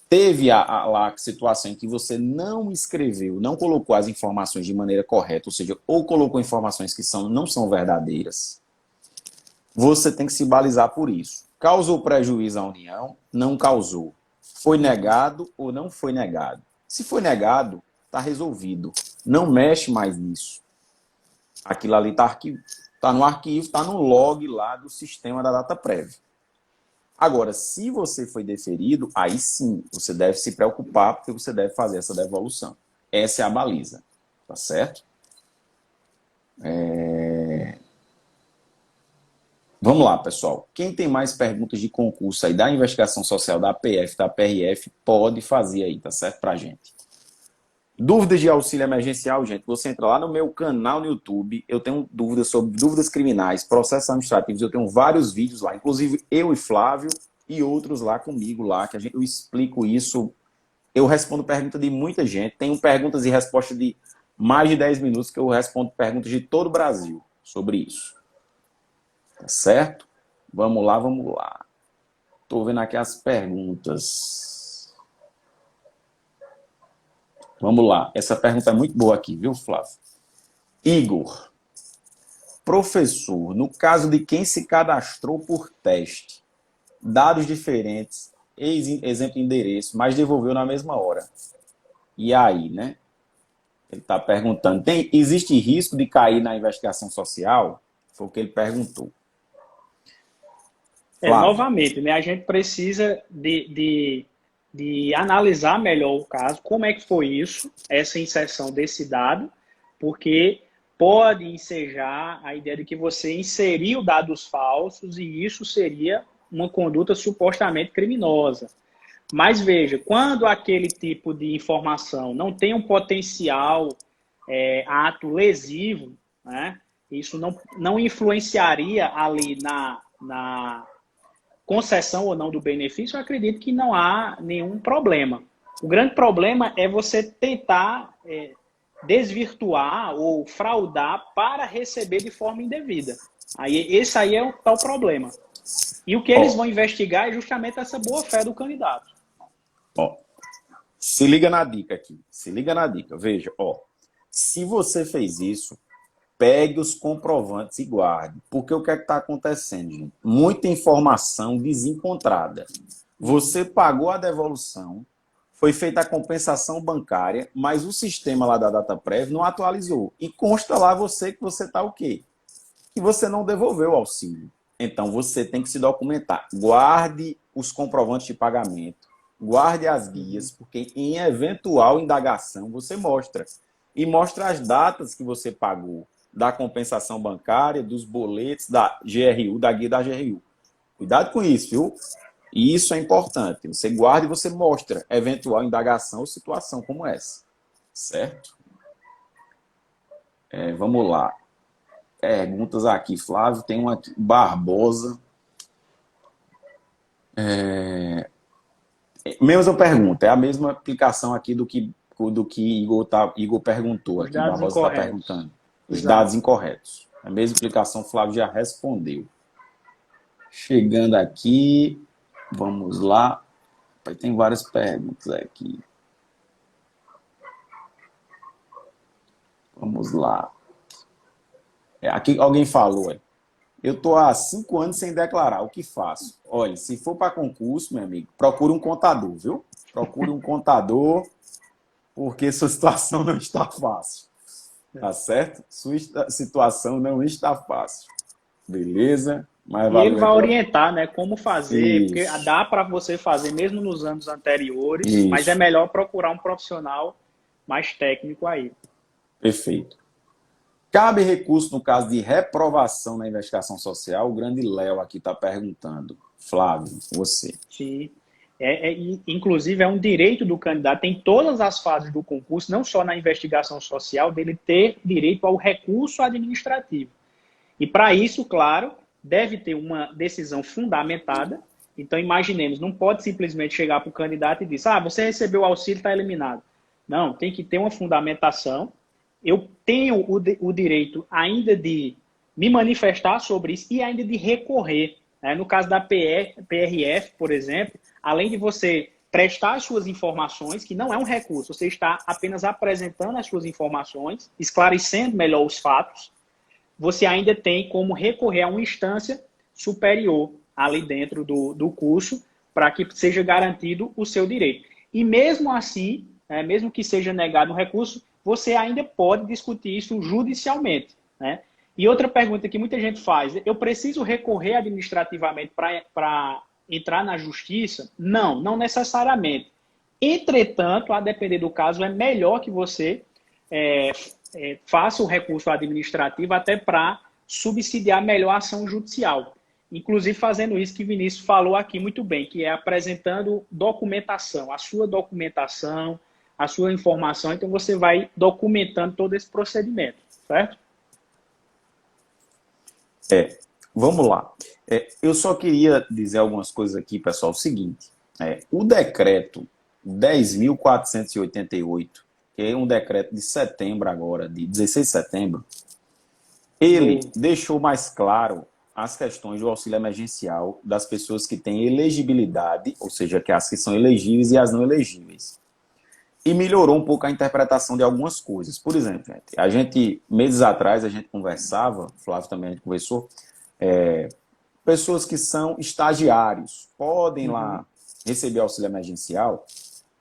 teve lá a situação em que você não escreveu, não colocou as informações de maneira correta, ou seja, ou colocou informações que não são verdadeiras, você tem que se balizar por isso. Causou prejuízo à União? Não causou. Foi negado ou não foi negado? Se foi negado, está resolvido. Não mexe mais nisso. Aquilo ali está no arquivo, está no log lá do sistema da data prévia. Agora, se você foi deferido, aí sim, você deve se preocupar porque você deve fazer essa devolução. Essa é a baliza, tá certo? Vamos lá, pessoal. Quem tem mais perguntas de concurso aí da investigação social da PF, da PRF, pode fazer aí, tá certo? Pra gente. Dúvidas de auxílio emergencial, gente, você entra lá no meu canal no YouTube, eu tenho dúvidas sobre dúvidas criminais, processos administrativos, eu tenho vários vídeos lá, inclusive eu e Flávio e outros lá comigo lá, que eu explico isso, eu respondo perguntas de muita gente, tenho perguntas e respostas de mais de 10 minutos que eu respondo perguntas de todo o Brasil sobre isso. Tá certo? Vamos lá, vamos lá. Tô vendo aqui as perguntas. Vamos lá. Essa pergunta é muito boa aqui, viu, Flávio? Igor. Professor, no caso de quem se cadastrou por teste, dados diferentes, exemplo endereço, mas devolveu na mesma hora. E aí, né? Ele está perguntando, existe risco de cair na investigação social? Foi o que ele perguntou. Novamente, né, a gente precisa de analisar melhor o caso, como é que foi isso, essa inserção desse dado, porque pode ensejar a ideia de que você inseriu dados falsos e isso seria uma conduta supostamente criminosa. Mas veja, quando aquele tipo de informação não tem um potencial ato lesivo, né, isso não influenciaria ali na concessão ou não do benefício, eu acredito que não há nenhum problema. O grande problema é você tentar desvirtuar ou fraudar para receber de forma indevida. Esse aí é o tal problema. E o que eles vão investigar é justamente essa boa-fé do candidato. Se liga na dica aqui. Se liga na dica. Veja, se você fez isso, pegue os comprovantes e guarde. Porque o que é que está acontecendo, gente? Muita informação desencontrada. Você pagou a devolução, foi feita a compensação bancária, mas o sistema lá da data prévia não atualizou. E consta lá que você está o quê? Que você não devolveu o auxílio. Então, você tem que se documentar. Guarde os comprovantes de pagamento, guarde as guias, porque em eventual indagação você mostra. E mostra as datas que você pagou da compensação bancária, dos boletos, da GRU, da guia da GRU. Cuidado com isso, viu? E isso é importante. Você guarda e você mostra eventual indagação ou situação como essa. Certo? Vamos lá. Perguntas aqui, Flávio. Tem uma aqui. Barbosa. Mesma pergunta. É a mesma aplicação aqui do que Igor perguntou aqui. Barbosa está perguntando. Os dados incorretos. A mesma explicação, o Flávio já respondeu. Chegando aqui, vamos lá. Tem várias perguntas aqui. Vamos lá. Aqui alguém falou, eu estou há 5 anos sem declarar, o que faço? Olha, se for para concurso, meu amigo, procure um contador, viu? Procure um contador, porque sua situação não está fácil. Tá certo? Sua situação não está fácil. Beleza? Mas e ele vai orientar, né, como fazer, isso. Porque dá para você fazer mesmo nos anos anteriores, isso. Mas é melhor procurar um profissional mais técnico aí. Perfeito. Cabe recurso no caso de reprovação na investigação social? O grande Léo aqui está perguntando. Flávio, você. Sim. Inclusive, é um direito do candidato em todas as fases do concurso, não só na investigação social, dele ter direito ao recurso administrativo. E para isso, claro, deve ter uma decisão fundamentada. Então, imaginemos, não pode simplesmente chegar para o candidato e dizer, você recebeu o auxílio, está eliminado. Não, tem que ter uma fundamentação. Eu tenho o direito ainda de me manifestar sobre isso e ainda de recorrer. No caso da PRF, por exemplo, além de você prestar as suas informações, que não é um recurso, você está apenas apresentando as suas informações, esclarecendo melhor os fatos, você ainda tem como recorrer a uma instância superior ali dentro do curso para que seja garantido o seu direito. E mesmo assim, mesmo que seja negado um recurso, você ainda pode discutir isso judicialmente, né? E outra pergunta que muita gente faz, eu preciso recorrer administrativamente para entrar na justiça? Não, não necessariamente. Entretanto, a depender do caso, é melhor que você faça o recurso administrativo até para subsidiar melhor a ação judicial. Inclusive fazendo isso que Vinícius falou aqui muito bem, que é apresentando documentação, a sua documentação, a sua informação, então você vai documentando todo esse procedimento, certo? Vamos lá. Eu só queria dizer algumas coisas aqui, pessoal. O seguinte, o decreto 10.488, que é um decreto de setembro agora, de 16 de setembro, ele deixou mais claro as questões do auxílio emergencial das pessoas que têm elegibilidade, ou seja, que as que são elegíveis e as não elegíveis. E melhorou um pouco a interpretação de algumas coisas. Por exemplo, meses atrás, a gente conversava, Flávio também a gente conversou, pessoas que são estagiários podem lá receber auxílio emergencial.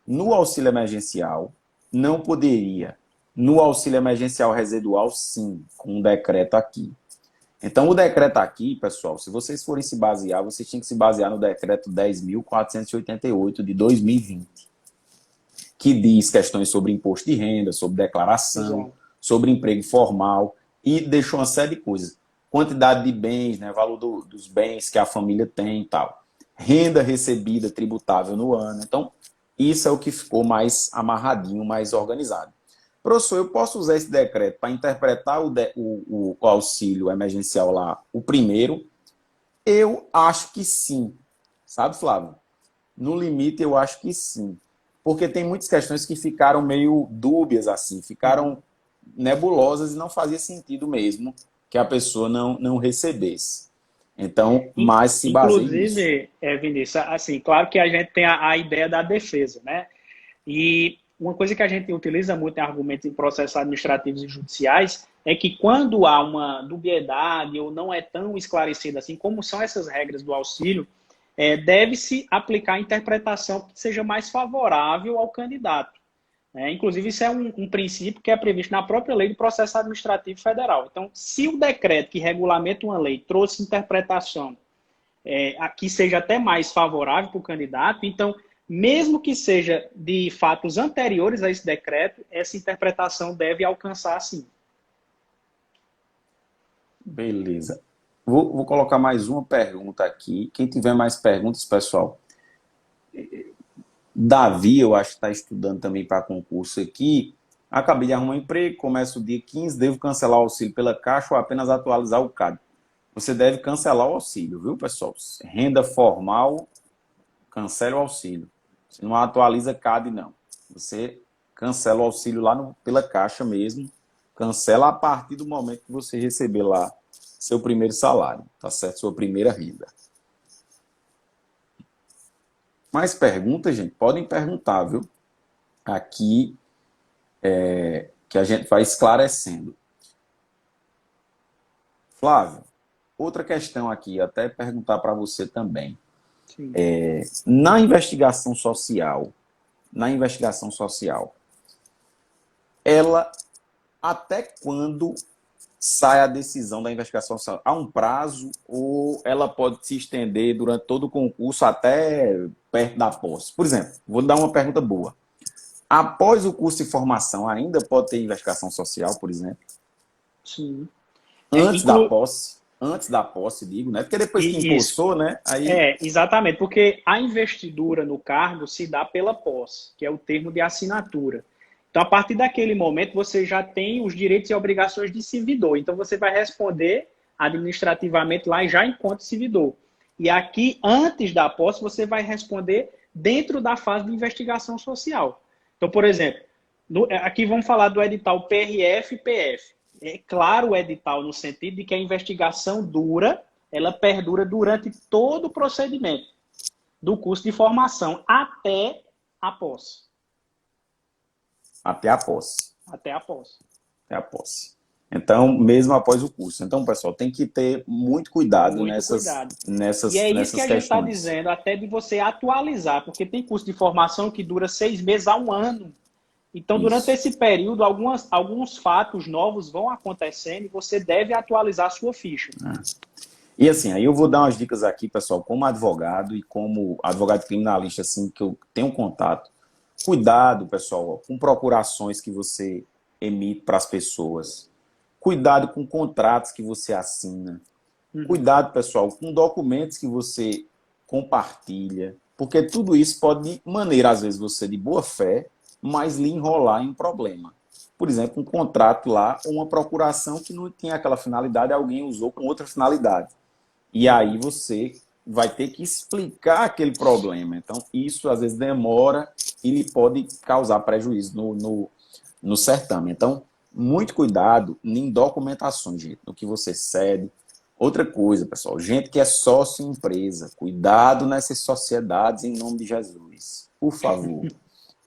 No auxílio emergencial, não poderia. No auxílio emergencial residual, sim, com um decreto aqui. Então, o decreto aqui, pessoal, se vocês forem se basear, vocês tinham que se basear no decreto 10.488 de 2020, que diz questões sobre imposto de renda, sobre declaração, sobre emprego formal, e deixou uma série de coisas. Quantidade de bens, né, valor dos bens que a família tem e tal. Renda recebida tributável no ano. Então, isso é o que ficou mais amarradinho, mais organizado. Professor, eu posso usar esse decreto para interpretar o auxílio emergencial lá, o primeiro? Eu acho que sim. Sabe, Flávio? No limite, eu acho que sim. Porque tem muitas questões que ficaram meio dúbias, assim, ficaram nebulosas e não fazia sentido mesmo que a pessoa não recebesse. Então, mais se baseia nisso. Inclusive, Vinícius, assim, claro que a gente tem a ideia da defesa, né? E uma coisa que a gente utiliza muito em argumentos em processos administrativos e judiciais é que quando há uma dubiedade ou não é tão esclarecida assim, como são essas regras do auxílio, deve-se aplicar a interpretação que seja mais favorável ao candidato. Inclusive, isso é um princípio que é previsto na própria lei do processo administrativo federal. Então, se o decreto que regulamenta uma lei trouxe interpretação que seja até mais favorável para o candidato, então, mesmo que seja de fatos anteriores a esse decreto, essa interpretação deve alcançar sim. Beleza. Vou colocar mais uma pergunta aqui. Quem tiver mais perguntas, pessoal. Davi, eu acho que está estudando também para concurso aqui. Acabei de arrumar um emprego, começo o dia 15, devo cancelar o auxílio pela Caixa ou apenas atualizar o CAD? Você deve cancelar o auxílio, viu, pessoal? Renda formal, cancela o auxílio. Você não atualiza CAD, não. Você cancela o auxílio lá pela Caixa mesmo. Cancela a partir do momento que você receber lá seu primeiro salário, tá certo? Sua primeira renda. Mais perguntas, gente? Podem perguntar, viu? Aqui, que a gente vai esclarecendo. Flávio, outra questão aqui, até perguntar para você também. Na investigação social, ela, até quando sai a decisão da investigação social? Há um prazo ou ela pode se estender durante todo o concurso até perto da posse? Por exemplo, vou dar uma pergunta boa. Após o curso de formação, ainda pode ter investigação social, por exemplo? Sim. Antes da posse, digo, né? Porque depois que impulsou, né? Aí... exatamente, porque a investidura no cargo se dá pela posse, que é o termo de assinatura. Então, a partir daquele momento, você já tem os direitos e obrigações de servidor. Então, você vai responder administrativamente lá já enquanto servidor. E aqui, antes da posse, você vai responder dentro da fase de investigação social. Então, por exemplo, aqui vamos falar do edital PRF e PF. É claro o edital no sentido de que a investigação dura ela perdura durante todo o procedimento do curso de formação até a posse. Até a posse. Até a posse. Até a posse. Então, mesmo após o curso. Então, pessoal, tem que ter muito cuidado Muito nessas, cuidado. nessas, E é isso que nessas a gente está questões. dizendo, até de você atualizar, porque tem curso de formação que dura 6 meses a 1 ano. Então, durante Isso. esse período, alguns fatos novos vão acontecendo e você deve atualizar a sua ficha. E assim, aí eu vou dar umas dicas aqui, pessoal, como advogado e como advogado criminalista, assim, que eu tenho contato. Cuidado, pessoal, com procurações que você emite para as pessoas. Cuidado com contratos que você assina. Cuidado, pessoal, com documentos que você compartilha. Porque tudo isso pode, de maneira, às vezes, você de boa fé, mas lhe enrolar em um problema. Por exemplo, um contrato lá, ou uma procuração que não tinha aquela finalidade, alguém usou com outra finalidade. E aí você vai ter que explicar aquele problema. Então, isso às vezes demora e lhe pode causar prejuízo no certame. Então, muito cuidado em documentações, gente, no que você cede. Outra coisa, pessoal, gente que é sócio em empresa, cuidado nessas sociedades em nome de Jesus. Por favor,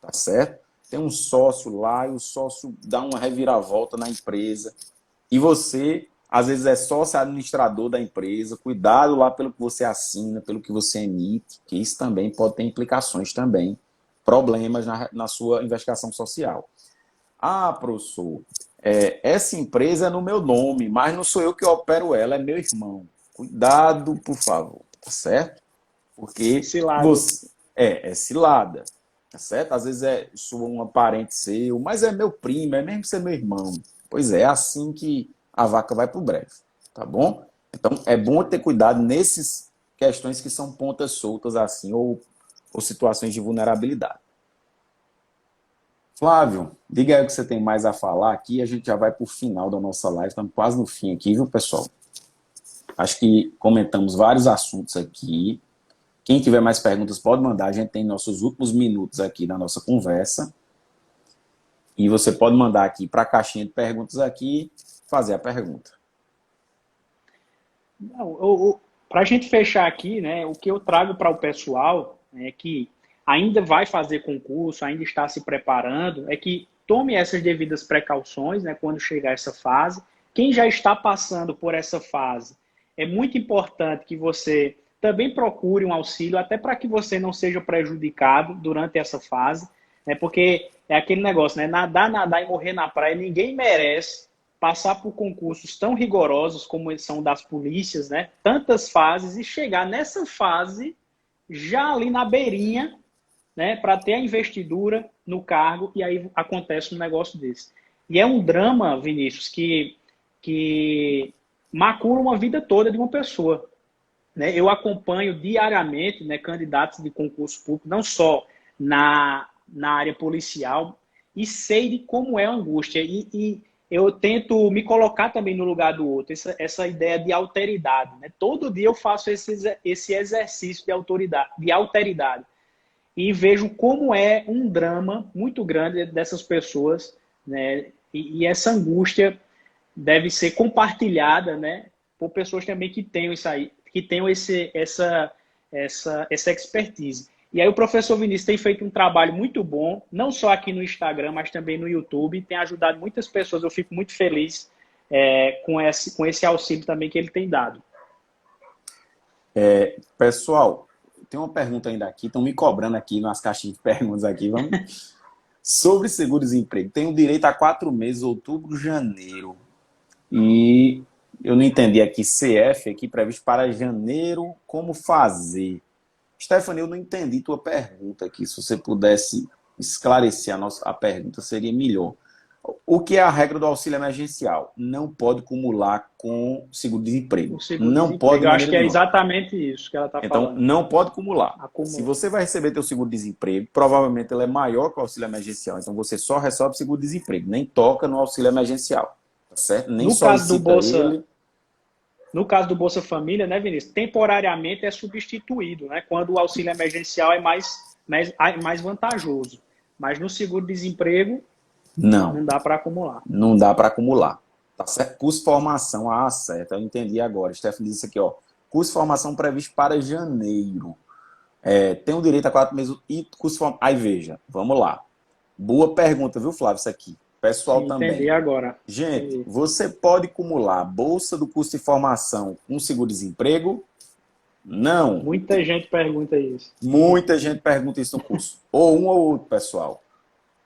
tá certo? Tem um sócio lá e o sócio dá uma reviravolta na empresa. E você, às vezes, é sócio administrador da empresa. Cuidado lá pelo que você assina, pelo que você emite, que isso também pode ter implicações também, problemas na sua investigação social. Ah, professor, essa empresa é no meu nome, mas não sou eu que opero ela, é meu irmão. Cuidado, por favor, tá certo? Porque Cilada. você é cilada, tá certo? Às vezes sou um parente seu, mas é meu primo, é mesmo ser meu irmão. Pois é assim que a vaca vai pro breve, tá bom? Então é bom ter cuidado nessas questões que são pontas soltas assim, ou situações de vulnerabilidade. Flávio, diga aí o que você tem mais a falar aqui, a gente já vai para o final da nossa live, estamos quase no fim aqui, viu, pessoal? Acho que comentamos vários assuntos aqui. Quem tiver mais perguntas pode mandar, a gente tem nossos últimos minutos aqui na nossa conversa. E você pode mandar aqui para a caixinha de perguntas aqui, fazer a pergunta. Para a gente fechar aqui, né, o que eu trago para o pessoal é que ainda vai fazer concurso, ainda está se preparando, é que tome essas devidas precauções, né, quando chegar essa fase. Quem já está passando por essa fase, é muito importante que você também procure um auxílio, até para que você não seja prejudicado durante essa fase, né, porque é aquele negócio, né, nadar e morrer na praia, ninguém merece passar por concursos tão rigorosos como são das polícias, né, tantas fases, e chegar nessa fase já ali na beirinha, né, para ter a investidura no cargo, e aí acontece um negócio desse. E é um drama, Vinícius, que macula uma vida toda de uma pessoa. Né? Eu acompanho diariamente, né, candidatos de concurso público, não só na área policial, e sei de como é a angústia. E eu tento me colocar também no lugar do outro, essa ideia de alteridade. Né? Todo dia eu faço esse exercício de alteridade. E vejo como é um drama muito grande dessas pessoas, né? E essa angústia deve ser compartilhada, né, por pessoas também que tenham isso aí, que tenham essa expertise. E aí o professor Vinícius tem feito um trabalho muito bom, não só aqui no Instagram, mas também no YouTube, tem ajudado muitas pessoas, eu fico muito feliz com esse auxílio também que ele tem dado. Pessoal, tem uma pergunta ainda aqui, estão me cobrando aqui nas caixinhas de perguntas aqui, vamos... Sobre seguro-desemprego, tenho direito a 4 meses, outubro, janeiro. E eu não entendi aqui, CF, aqui previsto para janeiro, como fazer? Stephanie, eu não entendi tua pergunta aqui. Se você pudesse esclarecer a pergunta, seria melhor. O que é a regra do auxílio emergencial? Não pode acumular com seguro-desemprego. Não pode. Eu acho que é exatamente isso que ela está falando. Então, não pode acumular. Se você vai receber teu seguro-desemprego, provavelmente ele é maior que o auxílio emergencial. Então, você só recebe seguro-desemprego. Nem toca no auxílio emergencial. Tá certo? Nem solicita ele. No caso do Bolsa Família, né, Vinícius? Temporariamente é substituído, né? Quando o auxílio emergencial é mais vantajoso. Mas no seguro-desemprego, não dá para acumular. Não dá para acumular. Tá certo? Custo formação, certo. Eu entendi agora. Stephanie disse aqui, ó. Curso de formação previsto para janeiro. Tenho direito a 4 meses e curso de formação. Aí veja, vamos lá. Boa pergunta, viu, Flávio? Isso aqui. Pessoal Entendi também. agora. Gente, Entendi. você pode acumular bolsa do curso de formação com seguro-desemprego? Não. Muita gente pergunta isso. Muita gente pergunta isso no curso. Ou um ou outro, pessoal.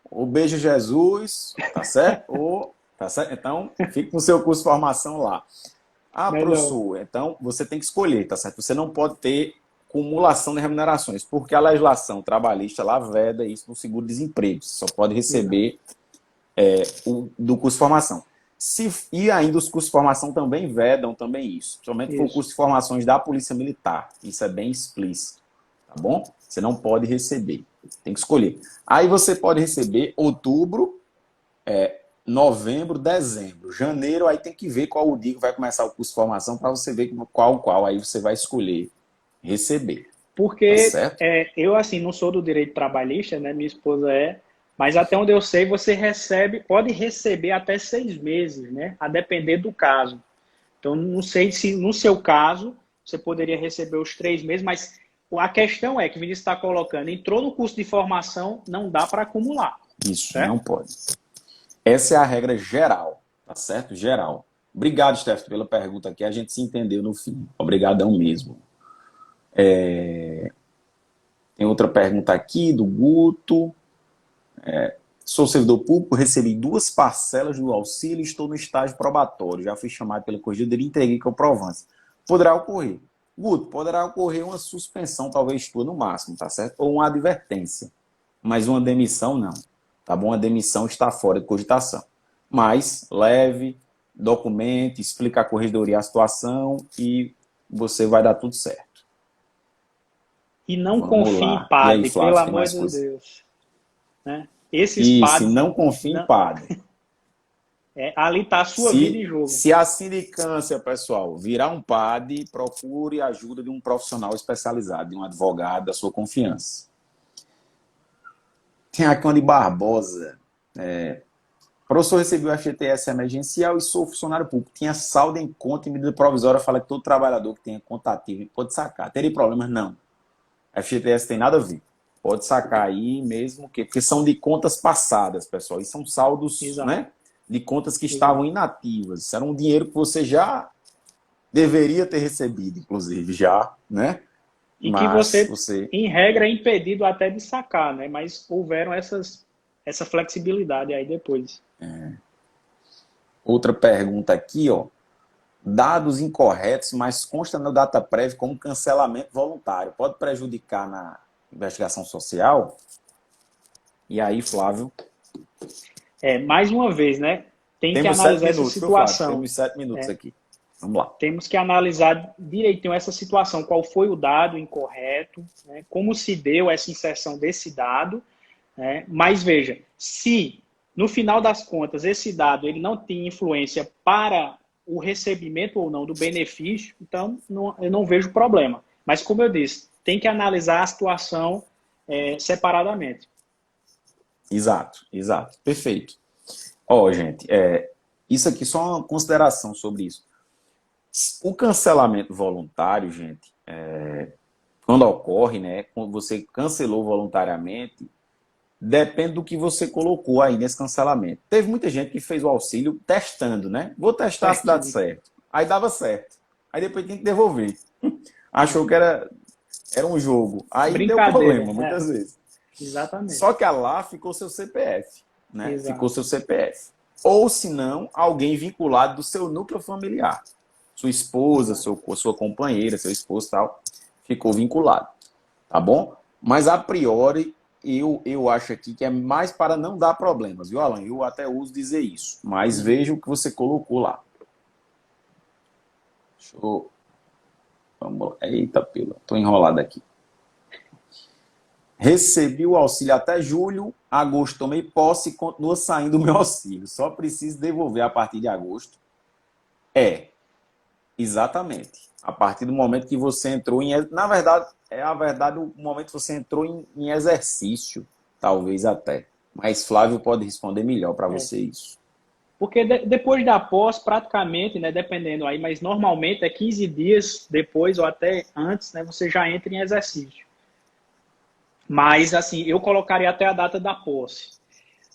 Ou beija Jesus, tá certo? Ou, tá certo? Então, fique com o seu curso de formação lá. Ah, Melhor. professor, então você tem que escolher, tá certo? Você não pode ter acumulação de remunerações, porque a legislação trabalhista lá veda isso no seguro-desemprego. Você só pode Exato. receber do curso de formação. E ainda os cursos de formação também vedam também isso. Principalmente for o Isso. curso de formações da Polícia Militar. Isso é bem explícito, tá bom? Você não pode receber. Tem que escolher. Aí você pode receber outubro, novembro, dezembro. Janeiro, aí tem que ver qual o dia que vai começar o curso de formação para você ver qual. Aí você vai escolher receber. Tá Porque certo? eu, assim, não sou do direito trabalhista, né? Minha esposa é. Mas até onde eu sei, você pode receber até 6 meses, né? A depender do caso. Então, não sei se no seu caso você poderia receber os 3 meses, mas a questão é que o Vinícius está colocando, entrou no curso de formação, não dá para acumular, Isso, não certo? pode. Essa é a regra geral, tá certo? Geral. Obrigado, Steph, pela pergunta aqui. A gente se entendeu no fim. Obrigadão mesmo. Tem outra pergunta aqui do Guto. Sou servidor público, recebi 2 parcelas do auxílio e estou no estágio probatório. Já fui chamado pela corregedoria e entreguei comprovância. Poderá ocorrer. Guto, poderá ocorrer uma suspensão, talvez tua no máximo, tá certo? Ou uma advertência. Mas uma demissão, não. Tá bom? A demissão está fora de cogitação. Mas leve, documente, explica à corregedoria a situação e você vai dar tudo certo. E não Vamos confie em lá. E aí, padre, pelo Flávio, tem amor mais de coisa? Deus. Né? Esses Isso, e padres, não confie em não, padre. ali está a sua vida em jogo. Se a sindicância, pessoal, virar um PAD, procure a ajuda de um profissional especializado, de um advogado da sua confiança. Tem aqui uma de Barbosa. Professor, recebeu o FGTS emergencial e sou funcionário público. Tinha saldo em conta e medida provisória fala que todo trabalhador que tenha conta ativa pode sacar. Teria problemas? Não. FGTS tem nada a ver. Pode sacar aí mesmo, porque são de contas passadas, pessoal. E são saldos, Exato. né, de contas que estavam inativas. Isso era um dinheiro que você já deveria ter recebido, inclusive, já, né? E que Mas você, você... em regra, é impedido até de sacar, né? Mas houveram essa flexibilidade aí depois. Outra pergunta aqui, ó. Dados incorretos, mas consta na data prévia como cancelamento voluntário. Pode prejudicar na investigação social? E aí, Flávio? Mais uma vez, né? Tem que Temos 7 analisar essa minutos, viu, Flávio? situação. Temos 7 minutos aqui. Vamos lá. Temos que analisar direitinho essa situação, qual foi o dado incorreto, né? Como se deu essa inserção desse dado, né? Mas veja, se no final das contas esse dado ele não tem influência para o recebimento ou não do benefício, então eu não vejo problema. Mas como eu disse, tem que analisar a situação separadamente. Exato, exato. Perfeito. Ó, gente, isso aqui só uma consideração sobre isso. O cancelamento voluntário, gente, quando ocorre, né, quando você cancelou voluntariamente, depende do que você colocou aí nesse cancelamento. Teve muita gente que fez o auxílio testando, né? Vou testar se dá certo. Aí dava certo. Aí depois tem que devolver. Achou que era um jogo. Aí deu problema, muitas vezes. Exatamente. Só que lá ficou seu CPF, né? Exato. Ficou seu CPF. Ou, se não, alguém vinculado do seu núcleo familiar. Sua esposa, sua companheira, seu esposo e tal, ficou vinculado. Tá bom? Mas, a priori, eu acho aqui que é mais para não dar problemas, viu, Alan? Eu até uso dizer isso. Mas veja o que você colocou lá. Deixa eu... Vamos lá. Eita, pila. Estou enrolado aqui. Recebi o auxílio até julho, agosto tomei posse e continua saindo o meu auxílio. Só preciso devolver a partir de agosto. Exatamente. A partir do momento que você entrou em... Na verdade, o momento que você entrou em exercício, talvez até. Mas Flávio pode responder melhor para você isso. Porque depois da pós, praticamente, né, dependendo aí, mas normalmente é 15 dias depois ou até antes, né, você já entra em exercício. Mas, assim, eu colocaria até a data da posse.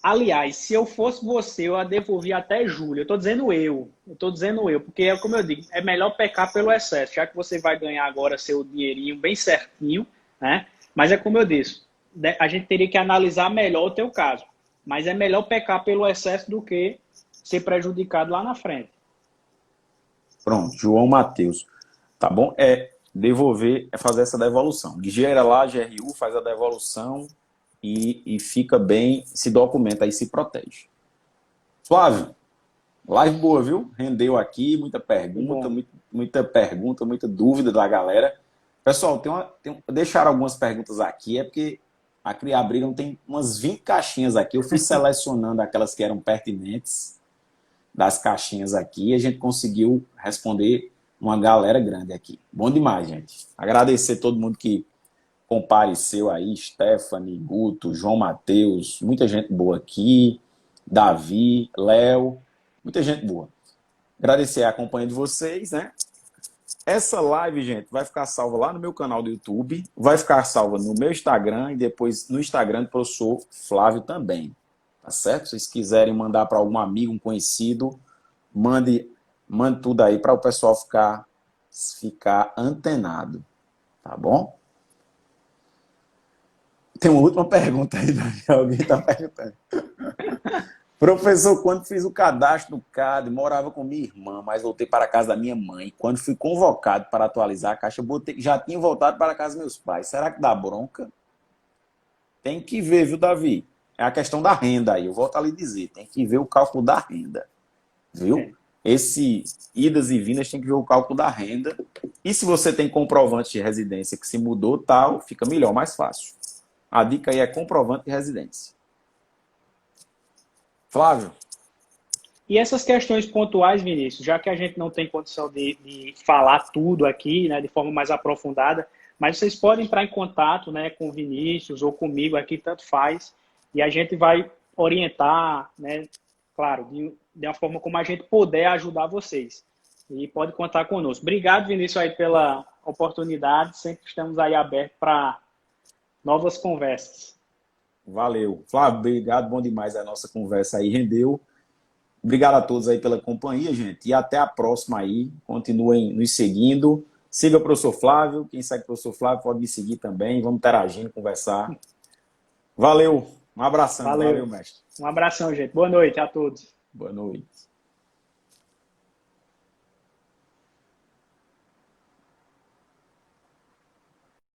Aliás, se eu fosse você, eu a devolvia até julho. Eu estou dizendo eu, porque é como eu digo, é melhor pecar pelo excesso, já que você vai ganhar agora seu dinheirinho bem certinho, né? Mas é como eu disse, a gente teria que analisar melhor o teu caso. Mas é melhor pecar pelo excesso do que ser prejudicado lá na frente. Pronto, João Matheus. Tá bom? Devolver, é fazer essa devolução. Gera lá, GRU, faz a devolução e fica bem, se documenta aí, se protege. Flávio, live boa, viu? Rendeu aqui, muita Que pergunta, bom. muita dúvida da galera. Pessoal, deixaram algumas perguntas aqui, é porque a Criabriram tem umas 20 caixinhas aqui. Eu fui selecionando aquelas que eram pertinentes das caixinhas aqui e a gente conseguiu responder uma galera grande aqui. Bom demais, gente. Agradecer todo mundo que compareceu aí, Stephanie, Guto, João Matheus, muita gente boa aqui, Davi, Léo, muita gente boa. Agradecer a companhia de vocês, né? Essa live, gente, vai ficar salva lá no meu canal do YouTube, vai ficar salva no meu Instagram e depois no Instagram do professor Flávio também. Tá certo? Se vocês quiserem mandar para algum amigo, um conhecido, mande tudo aí para o pessoal ficar antenado. Tá bom? Tem uma última pergunta aí, Davi. Alguém está perguntando. Professor, quando fiz o cadastro no CAD, morava com minha irmã, mas voltei para a casa da minha mãe. Quando fui convocado para atualizar a caixa, já tinha voltado para a casa dos meus pais. Será que dá bronca? Tem que ver, viu, Davi? É a questão da renda aí. Eu volto a lhe dizer. Tem que ver o cálculo da renda. Viu? Esse idas e vindas tem que ver o cálculo da renda. E se você tem comprovante de residência que se mudou, tal, fica melhor, mais fácil. A dica aí é comprovante de residência. Flávio? E essas questões pontuais, Vinícius, já que a gente não tem condição de falar tudo aqui, né, de forma mais aprofundada, mas vocês podem entrar em contato, né, com o Vinícius ou comigo aqui, tanto faz, e a gente vai orientar, né, claro, de uma forma como a gente puder ajudar vocês. E pode contar conosco. Obrigado, Vinícius, aí pela oportunidade. Sempre estamos aí abertos para novas conversas. Valeu. Flávio, obrigado. Bom demais a nossa conversa aí. Rendeu. Obrigado a todos aí pela companhia, gente. E até a próxima aí. Continuem nos seguindo. Siga o professor Flávio. Quem segue o professor Flávio pode me seguir também. Vamos interagindo, conversar. Valeu. Um abração. Valeu, mestre. Um abração, gente. Boa noite a todos. Boa noite.